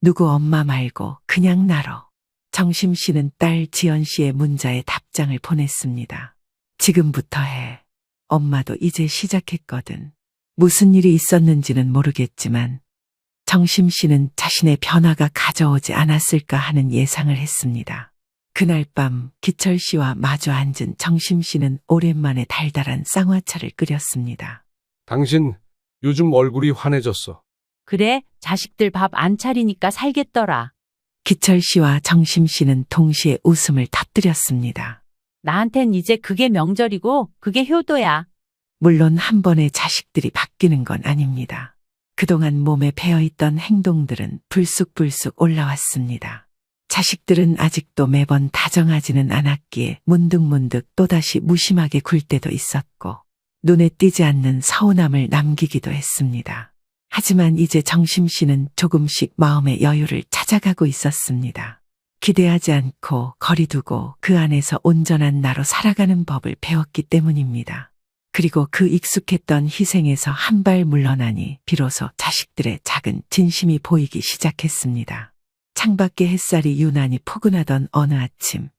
누구 엄마 말고 그냥 나로. 정심 씨는 딸 지연 씨의 문자에 답장을 보냈습니다. 지금부터 해. 엄마도 이제 시작했거든. 무슨 일이 있었는지는 모르겠지만 정심 씨는 자신의 변화가 가져오지 않았을까 하는 예상을 했습니다. 그날 밤 기철 씨와 마주 앉은 정심 씨는 오랜만에 달달한 쌍화차를 끓였습니다. 당신 요즘 얼굴이 환해졌어. 그래, 자식들 밥 안 차리니까 살겠더라. 기철 씨와 정심 씨는 동시에 웃음을 터뜨렸습니다. 나한텐 이제 그게 명절이고 그게 효도야. 물론 한 번에 자식들이 바뀌는 건 아닙니다. 그동안 몸에 배어있던 행동들은 불쑥불쑥 올라왔습니다. 자식들은 아직도 매번 다정하지는 않았기에 문득문득 또다시 무심하게 굴 때도 있었고 눈에 띄지 않는 서운함을 남기기도 했습니다. 하지만 이제 정심 씨는 조금씩 마음의 여유를 찾아가고 있었습니다. 기대하지 않고 거리 두고 그 안에서 온전한 나로 살아가는 법을 배웠기 때문입니다. 그리고 그 익숙했던 희생에서 한 발 물러나니 비로소 자식들의 작은 진심이 보이기 시작했습니다. 창밖의 햇살이 유난히 포근하던 어느 아침,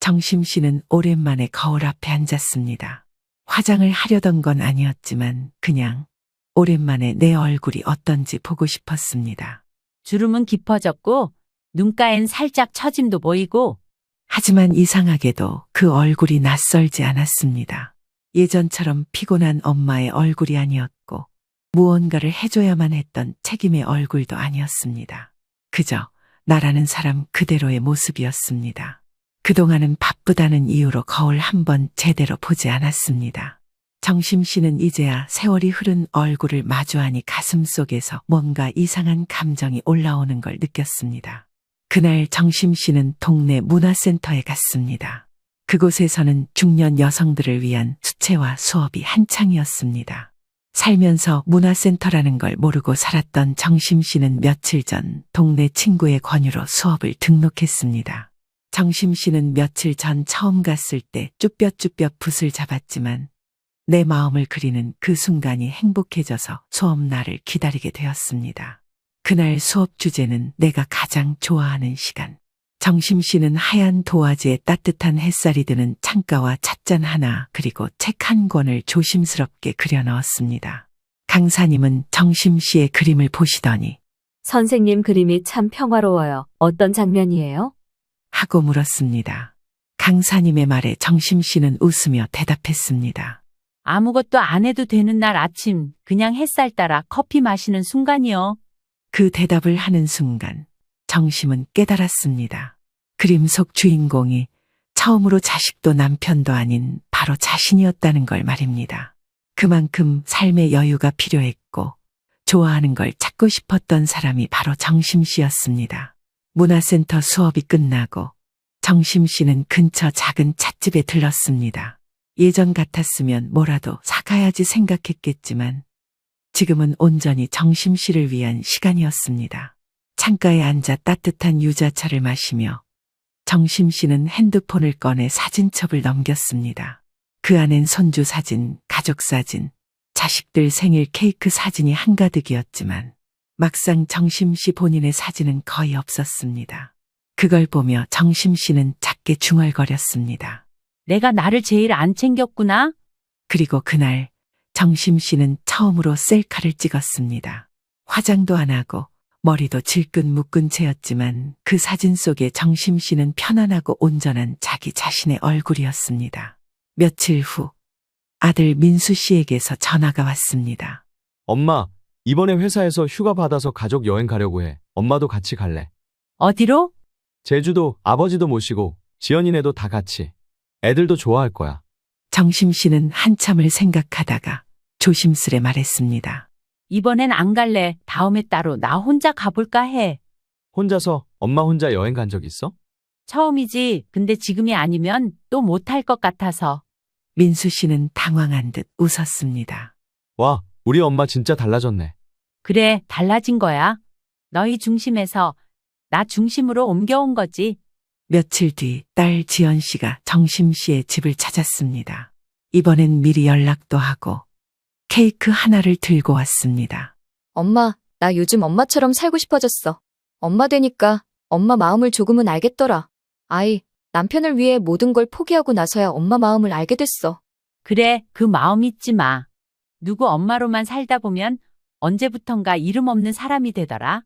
정심 씨는 오랜만에 거울 앞에 앉았습니다. 화장을 하려던 건 아니었지만 그냥 오랜만에 내 얼굴이 어떤지 보고 싶었습니다. 주름은 깊어졌고 눈가엔 살짝 처짐도 보이고. 하지만 이상하게도 그 얼굴이 낯설지 않았습니다. 예전처럼 피곤한 엄마의 얼굴이 아니었고 무언가를 해줘야만 했던 책임의 얼굴도 아니었습니다. 그저 나라는 사람 그대로의 모습이었습니다. 그동안은 바쁘다는 이유로 거울 한번 제대로 보지 않았습니다. 정심 씨는 이제야 세월이 흐른 얼굴을 마주하니 가슴속에서 뭔가 이상한 감정이 올라오는 걸 느꼈습니다. 그날 정심 씨는 동네 문화센터에 갔습니다. 그곳에서는 중년 여성들을 위한 수채화 수업이 한창이었습니다. 살면서 문화센터라는 걸 모르고 살았던 정심 씨는 며칠 전 동네 친구의 권유로 수업을 등록했습니다. 정심 씨는 며칠 전 처음 갔을 때 쭈뼛쭈뼛 붓을 잡았지만 내 마음을 그리는 그 순간이 행복해져서 수업 날을 기다리게 되었습니다. 그날 수업 주제는 내가 가장 좋아하는 시간. 정심 씨는 하얀 도화지에 따뜻한 햇살이 드는 창가와 찻잔 하나 그리고 책 한 권을 조심스럽게 그려 넣었습니다. 강사님은 정심 씨의 그림을 보시더니 선생님 그림이 참 평화로워요. 어떤 장면이에요? 하고 물었습니다. 강사님의 말에 정심 씨는 웃으며 대답했습니다. 아무것도 안 해도 되는 날 아침 그냥 햇살 따라 커피 마시는 순간이요. 그 대답을 하는 순간 정심은 깨달았습니다. 그림 속 주인공이 처음으로 자식도 남편도 아닌 바로 자신이었다는 걸 말입니다. 그만큼 삶의 여유가 필요했고 좋아하는 걸 찾고 싶었던 사람이 바로 정심 씨였습니다. 문화센터 수업이 끝나고 정심 씨는 근처 작은 찻집에 들렀습니다. 예전 같았으면 뭐라도 사가야지 생각했겠지만 지금은 온전히 정심 씨를 위한 시간이었습니다. 창가에 앉아 따뜻한 유자차를 마시며 정심 씨는 핸드폰을 꺼내 사진첩을 넘겼습니다. 그 안엔 손주 사진, 가족 사진, 자식들 생일 케이크 사진이 한가득이었지만 막상 정심 씨 본인의 사진은 거의 없었습니다. 그걸 보며 정심 씨는 작게 중얼거렸습니다. 내가 나를 제일 안 챙겼구나. 그리고 그날 정심 씨는 처음으로 셀카를 찍었습니다. 화장도 안 하고 머리도 질끈 묶은 채였지만 그 사진 속에 정심 씨는 편안하고 온전한 자기 자신의 얼굴이었습니다. 며칠 후 아들 민수 씨에게서 전화가 왔습니다. 엄마, 이번에 회사에서 휴가 받아서 가족 여행 가려고 해. 엄마도 같이 갈래. 어디로? 제주도 아버지도 모시고 지연이네도 다 같이. 애들도 좋아할 거야. 정심 씨는 한참을 생각하다가 조심스레 말했습니다. 이번엔 안 갈래. 다음에 따로 나 혼자 가볼까 해. 혼자서 엄마 혼자 여행 간 적 있어? 처음이지. 근데 지금이 아니면 또 못할 것 같아서. 민수 씨는 당황한 듯 웃었습니다. 와, 우리 엄마 진짜 달라졌네. 그래, 달라진 거야. 너희 중심에서 나 중심으로 옮겨온 거지. 며칠 뒤 딸 지연 씨가 정심 씨의 집을 찾았습니다. 이번엔 미리 연락도 하고 케이크 하나를 들고 왔습니다. 엄마, 나 요즘 엄마처럼 살고 싶어졌어. 엄마 되니까 엄마 마음을 조금은 알겠더라. 남편을 위해 모든 걸 포기하고 나서야 엄마 마음을 알게 됐어. 그래, 그 마음 잊지 마. 누구 엄마로만 살다 보면 언제부턴가 이름 없는 사람이 되더라.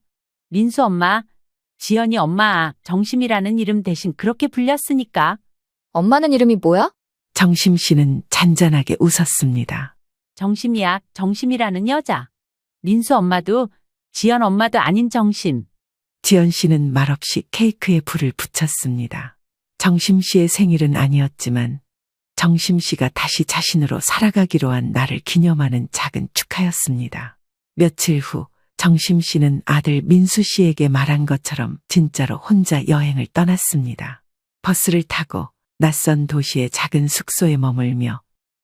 민수 엄마, 지연이 엄마, 정심이라는 이름 대신 그렇게 불렸으니까. 엄마는 이름이 뭐야? 정심 씨는 잔잔하게 웃었습니다. 정심이야, 정심이라는 여자. 민수 엄마도 지연 엄마도 아닌 정심. 지연 씨는 말없이 케이크에 불을 붙였습니다. 정심 씨의 생일은 아니었지만 정심 씨가 다시 자신으로 살아가기로 한 날을 기념하는 작은 축하였습니다. 며칠 후 정심 씨는 아들 민수 씨에게 말한 것처럼 진짜로 혼자 여행을 떠났습니다. 버스를 타고 낯선 도시의 작은 숙소에 머물며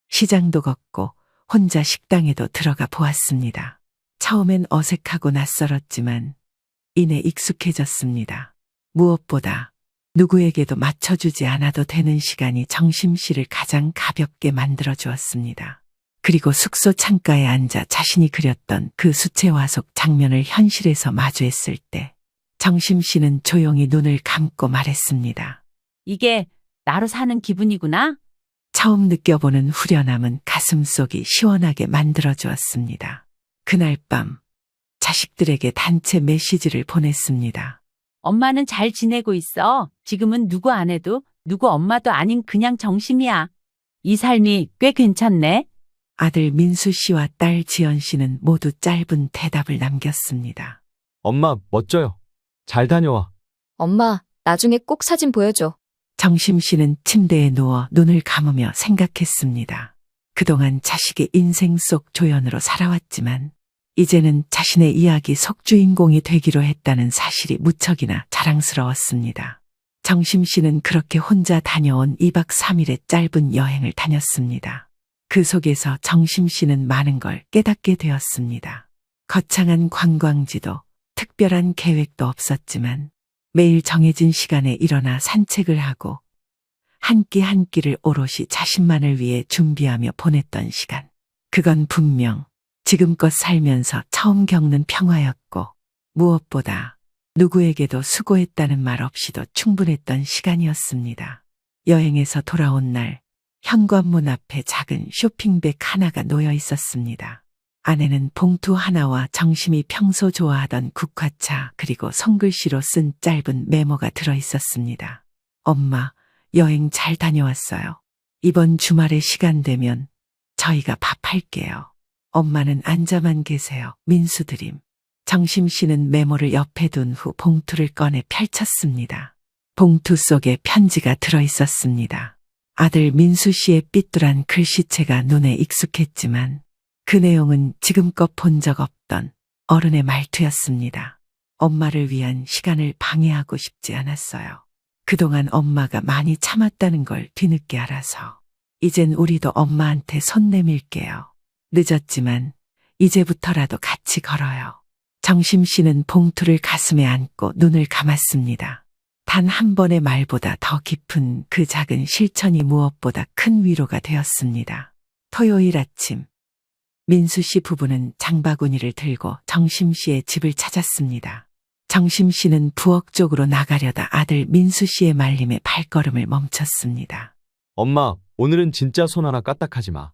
시장도 걷고 혼자 식당에도 들어가 보았습니다. 처음엔 어색하고 낯설었지만 이내 익숙해졌습니다. 무엇보다 누구에게도 맞춰주지 않아도 되는 시간이 정심 씨를 가장 가볍게 만들어 주었습니다. 그리고 숙소 창가에 앉아 자신이 그렸던 그 수채화 속 장면을 현실에서 마주했을 때 정심 씨는 조용히 눈을 감고 말했습니다. 이게 나로 사는 기분이구나? 처음 느껴보는 후련함은 가슴속이 시원하게 만들어 주었습니다. 그날 밤 자식들에게 단체 메시지를 보냈습니다. 엄마는 잘 지내고 있어. 지금은 누구 아내도 누구 엄마도 아닌 그냥 정심이야. 이 삶이 꽤 괜찮네. 아들 민수 씨와 딸 지연 씨는 모두 짧은 대답을 남겼습니다. 엄마, 멋져요. 잘 다녀와. 엄마, 나중에 꼭 사진 보여줘. 정심 씨는 침대에 누워 눈을 감으며 생각했습니다. 그동안 자식의 인생 속 조연으로 살아왔지만 이제는 자신의 이야기 속 주인공이 되기로 했다는 사실이 무척이나 자랑스러웠습니다. 정심 씨는 그렇게 혼자 다녀온 2박 3일의 짧은 여행을 다녔습니다. 그 속에서 정심 씨는 많은 걸 깨닫게 되었습니다. 거창한 관광지도 특별한 계획도 없었지만 매일 정해진 시간에 일어나 산책을 하고 한 끼 한 끼를 오롯이 자신만을 위해 준비하며 보냈던 시간. 그건 분명 지금껏 살면서 처음 겪는 평화였고 무엇보다 누구에게도 수고했다는 말 없이도 충분했던 시간이었습니다. 여행에서 돌아온 날 현관문 앞에 작은 쇼핑백 하나가 놓여 있었습니다. 안에는 봉투 하나와 정심이 평소 좋아하던 국화차 그리고 손글씨로 쓴 짧은 메모가 들어 있었습니다. 엄마, 여행 잘 다녀왔어요. 이번 주말에 시간 되면 저희가 밥할게요. 엄마는 앉아만 계세요. 민수 드림. 정심 씨는 메모를 옆에 둔 후 봉투를 꺼내 펼쳤습니다. 봉투 속에 편지가 들어 있었습니다. 아들 민수 씨의 삐뚤한 글씨체가 눈에 익숙했지만 그 내용은 지금껏 본 적 없던 어른의 말투였습니다. 엄마를 위한 시간을 방해하고 싶지 않았어요. 그동안 엄마가 많이 참았다는 걸 뒤늦게 알아서 이젠 우리도 엄마한테 손 내밀게요. 늦었지만 이제부터라도 같이 걸어요. 정심 씨는 봉투를 가슴에 안고 눈을 감았습니다. 단 한 번의 말보다 더 깊은 그 작은 실천이 무엇보다 큰 위로가 되었습니다. 토요일 아침 민수 씨 부부는 장바구니를 들고 정심 씨의 집을 찾았습니다. 정심 씨는 부엌 쪽으로 나가려다 아들 민수 씨의 말림에 발걸음을 멈췄습니다. 엄마, 오늘은 진짜 손 하나 까딱하지 마.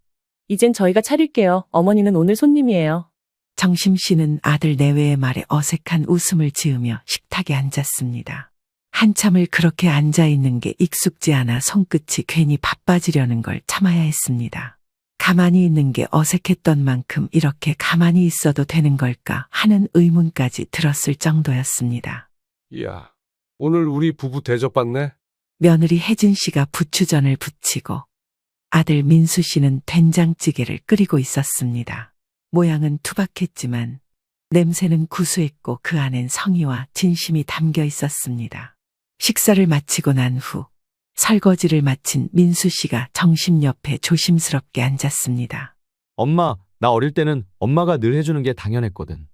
이젠 저희가 차릴게요. 어머니는 오늘 손님이에요. 정심 씨는 아들 내외의 말에 어색한 웃음을 지으며 식탁에 앉았습니다. 한참을 그렇게 앉아 있는 게 익숙지 않아 손끝이 괜히 바빠지려는 걸 참아야 했습니다. 가만히 있는 게 어색했던 만큼 이렇게 가만히 있어도 되는 걸까 하는 의문까지 들었을 정도였습니다. 이야, 오늘 우리 부부 대접받네. 며느리 혜진 씨가 부추전을 부치고 아들 민수 씨는 된장찌개를 끓이고 있었습니다. 모양은 투박했지만 냄새는 구수했고 그 안엔 성의와 진심이 담겨 있었습니다. 식사를 마치고 난 후 설거지를 마친 민수 씨가 정심 옆에 조심스럽게 앉았습니다. 엄마, 나 어릴 때는 엄마가 늘 해주는 게 당연했거든.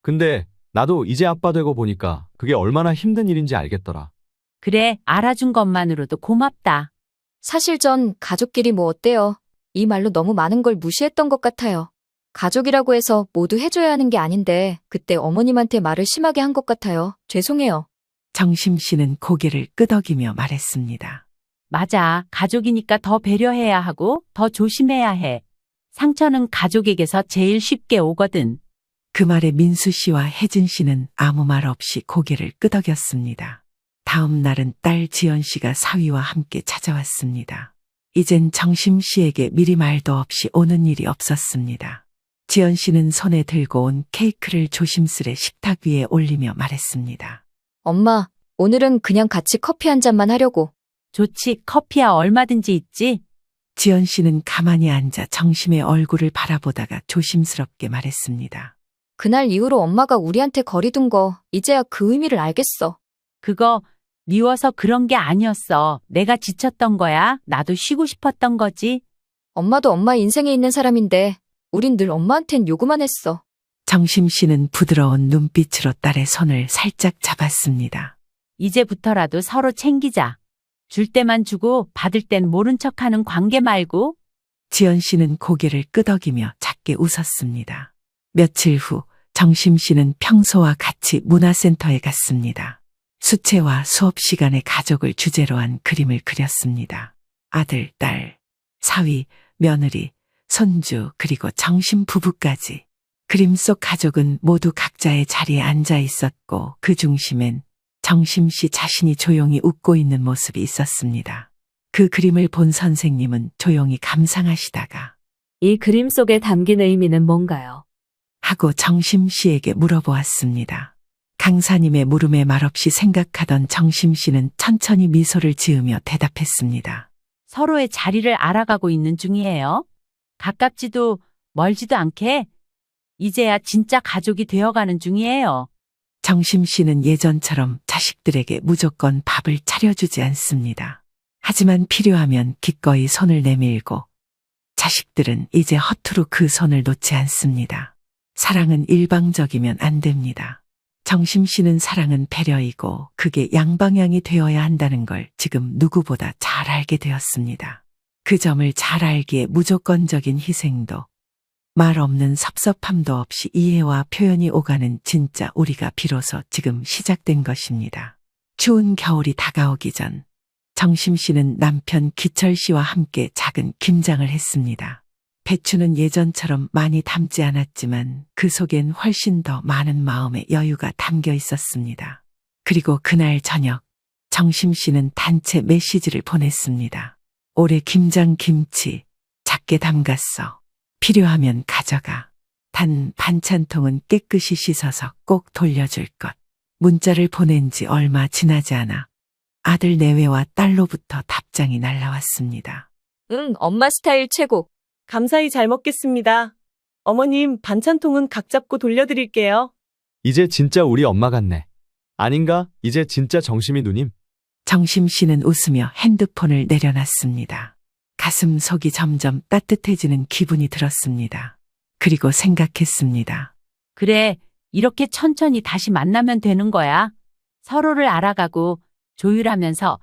근데 나도 이제 아빠 되고 보니까 그게 얼마나 힘든 일인지 알겠더라. 그래, 알아준 것만으로도 고맙다. 사실 전 가족끼리 뭐 어때요? 이 말로 너무 많은 걸 무시했던 것 같아요. 가족이라고 해서 모두 해줘야 하는 게 아닌데 그때 어머님한테 말을 심하게 한 것 같아요. 죄송해요. 정심 씨는 고개를 끄덕이며 말했습니다. 맞아. 가족이니까 더 배려해야 하고 더 조심해야 해. 상처는 가족에게서 제일 쉽게 오거든. 그 말에 민수 씨와 혜진 씨는 아무 말 없이 고개를 끄덕였습니다. 다음 날은 딸 지연 씨가 사위와 함께 찾아왔습니다. 이젠 정심 씨에게 미리 말도 없이 오는 일이 없었습니다. 지연 씨는 손에 들고 온 케이크를 조심스레 식탁 위에 올리며 말했습니다. 엄마, 오늘은 그냥 같이 커피 한 잔만 하려고. 좋지. 커피야 얼마든지 있지. 지연 씨는 가만히 앉아 정심의 얼굴을 바라보다가 조심스럽게 말했습니다. 그날 이후로 엄마가 우리한테 거리둔 거 이제야 그 의미를 알겠어. 그거 미워서 그런 게 아니었어. 내가 지쳤던 거야. 나도 쉬고 싶었던 거지. 엄마도 엄마 인생에 있는 사람인데 우린 늘 엄마한텐 요구만 했어. 정심 씨는 부드러운 눈빛으로 딸의 손을 살짝 잡았습니다. 이제부터라도 서로 챙기자. 줄 때만 주고 받을 땐 모른 척하는 관계 말고. 지연 씨는 고개를 끄덕이며 작게 웃었습니다. 며칠 후 정심 씨는 평소와 같이 문화센터에 갔습니다. 수채화 수업 시간에 가족을 주제로 한 그림을 그렸습니다. 아들, 딸, 사위, 며느리, 손주, 그리고 정심 부부까지. 그림 속 가족은 모두 각자의 자리에 앉아 있었고 그 중심엔 정심 씨 자신이 조용히 웃고 있는 모습이 있었습니다. 그 그림을 본 선생님은 조용히 감상하시다가 이 그림 속에 담긴 의미는 뭔가요? 하고 정심 씨에게 물어보았습니다. 강사님의 물음에 말없이 생각하던 정심 씨는 천천히 미소를 지으며 대답했습니다. 서로의 자리를 알아가고 있는 중이에요. 가깝지도 멀지도 않게 이제야 진짜 가족이 되어가는 중이에요. 정심 씨는 예전처럼 자식들에게 무조건 밥을 차려주지 않습니다. 하지만 필요하면 기꺼이 손을 내밀고 자식들은 이제 허투루 그 손을 놓지 않습니다. 사랑은 일방적이면 안 됩니다. 정심 씨는 사랑은 배려이고 그게 양방향이 되어야 한다는 걸 지금 누구보다 잘 알게 되었습니다. 그 점을 잘 알기에 무조건적인 희생도 말 없는 섭섭함도 없이 이해와 표현이 오가는 진짜 우리가 비로소 지금 시작된 것입니다. 추운 겨울이 다가오기 전 정심 씨는 남편 기철 씨와 함께 작은 김장을 했습니다. 배추는 예전처럼 많이 담지 않았지만 그 속엔 훨씬 더 많은 마음의 여유가 담겨 있었습니다. 그리고 그날 저녁 정심 씨는 단체 메시지를 보냈습니다. 올해 김장 김치 작게 담갔어. 필요하면 가져가. 단 반찬통은 깨끗이 씻어서 꼭 돌려줄 것. 문자를 보낸 지 얼마 지나지 않아 아들 내외와 딸로부터 답장이 날라왔습니다. 응, 엄마 스타일 최고. 감사히 잘 먹겠습니다. 어머님, 반찬통은 각 잡고 돌려드릴게요. 이제 진짜 우리 엄마 같네. 아닌가? 이제 진짜 정심이 누님. 정심 씨는 웃으며 핸드폰을 내려놨습니다. 가슴 속이 점점 따뜻해지는 기분이 들었습니다. 그리고 생각했습니다. 그래, 이렇게 천천히 다시 만나면 되는 거야. 서로를 알아가고 조율하면서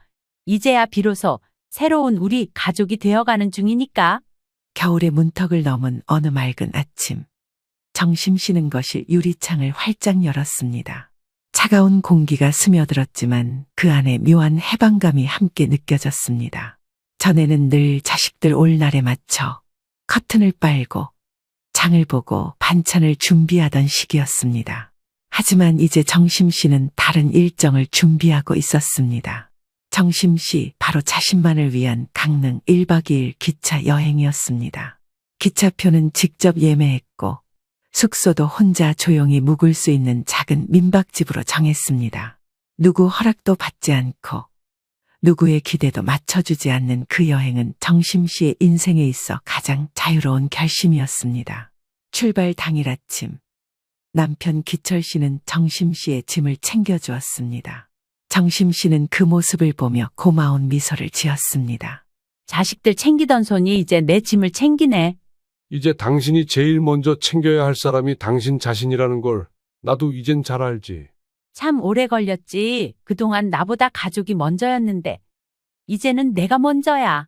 이제야 비로소 새로운 우리 가족이 되어가는 중이니까. 겨울의 문턱을 넘은 어느 맑은 아침, 정심 씨는 거실 유리창을 활짝 열었습니다. 차가운 공기가 스며들었지만 그 안에 묘한 해방감이 함께 느껴졌습니다. 전에는 늘 자식들 올 날에 맞춰 커튼을 빨고 장을 보고 반찬을 준비하던 시기였습니다. 하지만 이제 정심 씨는 다른 일정을 준비하고 있었습니다. 정심 씨 바로 자신만을 위한 강릉 1박 2일 기차 여행이었습니다. 기차표는 직접 예매했고 숙소도 혼자 조용히 묵을 수 있는 작은 민박집으로 정했습니다. 누구 허락도 받지 않고 누구의 기대도 맞춰주지 않는 그 여행은 정심 씨의 인생에 있어 가장 자유로운 결심이었습니다. 출발 당일 아침, 남편 기철 씨는 정심 씨의 짐을 챙겨주었습니다. 정심 씨는 그 모습을 보며 고마운 미소를 지었습니다. 자식들 챙기던 손이 이제 내 짐을 챙기네. 이제 당신이 제일 먼저 챙겨야 할 사람이 당신 자신이라는 걸 나도 이젠 잘 알지. 참 오래 걸렸지. 그동안 나보다 가족이 먼저였는데 이제는 내가 먼저야.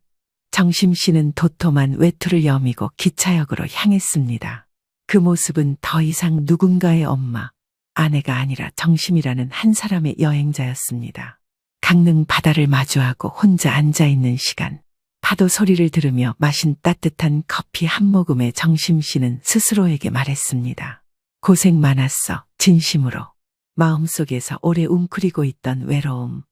정심 씨는 도톰한 외투를 여미고 기차역으로 향했습니다. 그 모습은 더 이상 누군가의 엄마, 아내가 아니라 정심이라는 한 사람의 여행자였습니다. 강릉 바다를 마주하고 혼자 앉아있는 시간, 파도 소리를 들으며 마신 따뜻한 커피 한 모금에 정심 씨는 스스로에게 말했습니다. 고생 많았어, 진심으로. 마음속에서 오래 웅크리고 있던 외로움,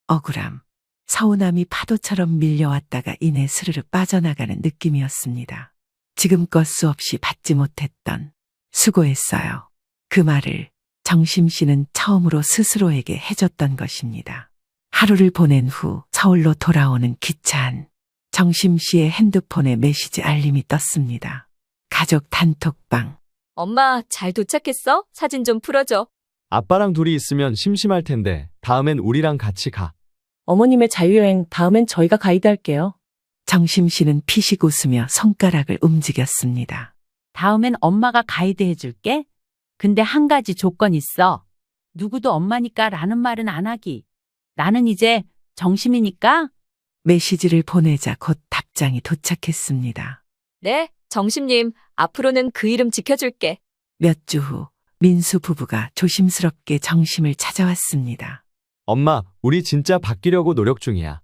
억울함, 서운함이 파도처럼 밀려왔다가 이내 스르르 빠져나가는 느낌이었습니다. 지금껏 수없이 받지 못했던 수고했어요. 그 말을 정심 씨는 처음으로 스스로에게 해줬던 것입니다. 하루를 보낸 후 서울로 돌아오는 기차 안, 정심 씨의 핸드폰에 메시지 알림이 떴습니다. 가족 단톡방. 엄마, 잘 도착했어? 사진 좀 풀어줘. 아빠랑 둘이 있으면 심심할 텐데 다음엔 우리랑 같이 가. 어머님의 자유여행 다음엔 저희가 가이드 할게요. 정심 씨는 피식 웃으며 손가락을 움직였습니다. 다음엔 엄마가 가이드 해줄게. 근데 한 가지 조건 있어. 누구도 엄마니까 라는 말은 안 하기. 나는 이제 정심이니까. 메시지를 보내자 곧 답장이 도착했습니다. 네, 정심님, 앞으로는 그 이름 지켜줄게. 몇 주 후 민수 부부가 조심스럽게 정심을 찾아왔습니다. 엄마, 우리 진짜 바뀌려고 노력 중이야.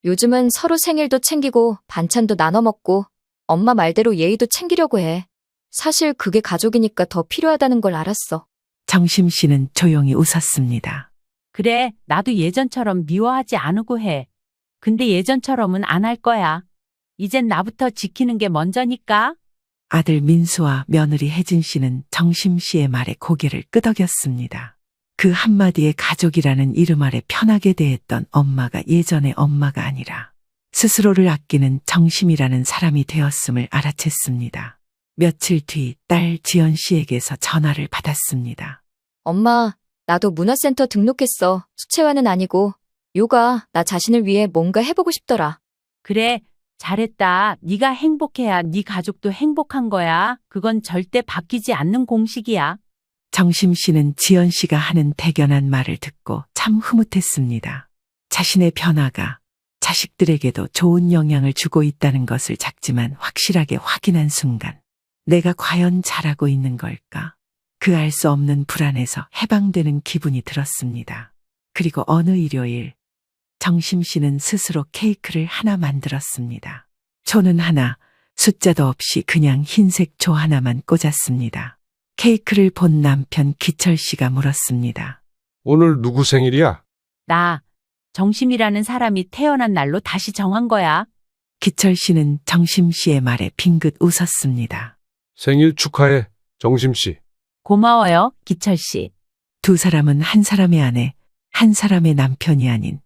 요즘은 서로 생일도 챙기고 반찬도 나눠 먹고 엄마 말대로 예의도 챙기려고 해. 사실 그게 가족이니까 더 필요하다는 걸 알았어. 정심 씨는 조용히 웃었습니다. 그래, 나도 예전처럼 미워하지 않으고 해. 근데 예전처럼은 안 할 거야. 이젠 나부터 지키는 게 먼저니까. 아들 민수와 며느리 혜진 씨는 정심 씨의 말에 고개를 끄덕였습니다. 그 한마디에 가족이라는 이름 아래 편하게 대했던 엄마가 예전의 엄마가 아니라 스스로를 아끼는 정심이라는 사람이 되었음을 알아챘습니다. 며칠 뒤 딸 지연 씨에게서 전화를 받았습니다. 엄마, 나도 문화센터 등록했어. 수채화는 아니고 요가 나 자신을 위해 뭔가 해보고 싶더라. 그래, 잘했다. 네가 행복해야 네 가족도 행복한 거야. 그건 절대 바뀌지 않는 공식이야. 정심 씨는 지연 씨가 하는 대견한 말을 듣고 참 흐뭇했습니다. 자신의 변화가 자식들에게도 좋은 영향을 주고 있다는 것을 작지만 확실하게 확인한 순간 내가 과연 잘하고 있는 걸까? 그 알 수 없는 불안에서 해방되는 기분이 들었습니다. 그리고 어느 일요일 정심 씨는 스스로 케이크를 하나 만들었습니다. 초는 하나, 숫자도 없이 그냥 흰색 초 하나만 꽂았습니다. 케이크를 본 남편 기철 씨가 물었습니다. 오늘 누구 생일이야? 나, 정심이라는 사람이 태어난 날로 다시 정한 거야. 기철 씨는 정심 씨의 말에 빙긋 웃었습니다. 생일 축하해, 정심 씨. 고마워요, 기철 씨. 두 사람은 한 사람의 아내, 한 사람의 남편이 아닌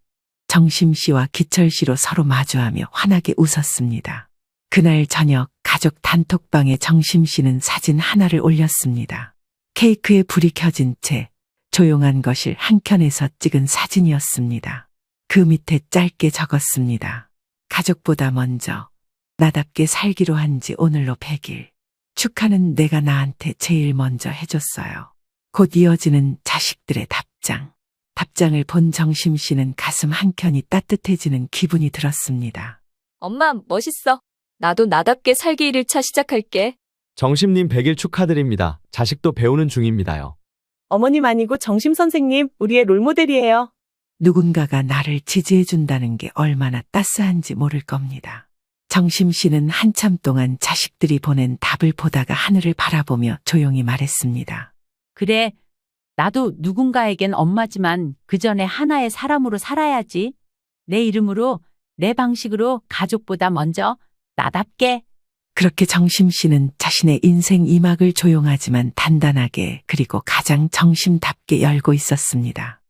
정심 씨와 기철 씨로 서로 마주하며 환하게 웃었습니다. 그날 저녁 가족 단톡방에 정심 씨는 사진 하나를 올렸습니다. 케이크에 불이 켜진 채 조용한 것을 한 켠에서 찍은 사진이었습니다. 그 밑에 짧게 적었습니다. 가족보다 먼저 나답게 살기로 한 지 오늘로 100일. 축하는 내가 나한테 제일 먼저 해줬어요. 곧 이어지는 자식들의 답장. 답장을 본 정심 씨는 가슴 한켠이 따뜻해지는 기분이 들었습니다. 엄마, 멋있어. 나도 나답게 살기 1일차 시작할게. 정심님 100일 축하드립니다. 자식도 배우는 중입니다요. 어머님 아니고 정심 선생님, 우리의 롤모델이에요. 누군가가 나를 지지해준다는 게 얼마나 따스한지 모를 겁니다. 정심 씨는 한참 동안 자식들이 보낸 답을 보다가 하늘을 바라보며 조용히 말했습니다. 그래, 나도 누군가에겐 엄마지만 그 전에 하나의 사람으로 살아야지. 내 이름으로, 내 방식으로 가족보다 먼저 나답게. 그렇게 정심 씨는 자신의 인생 2막을 조용하지만 단단하게 그리고 가장 정심답게 열고 있었습니다.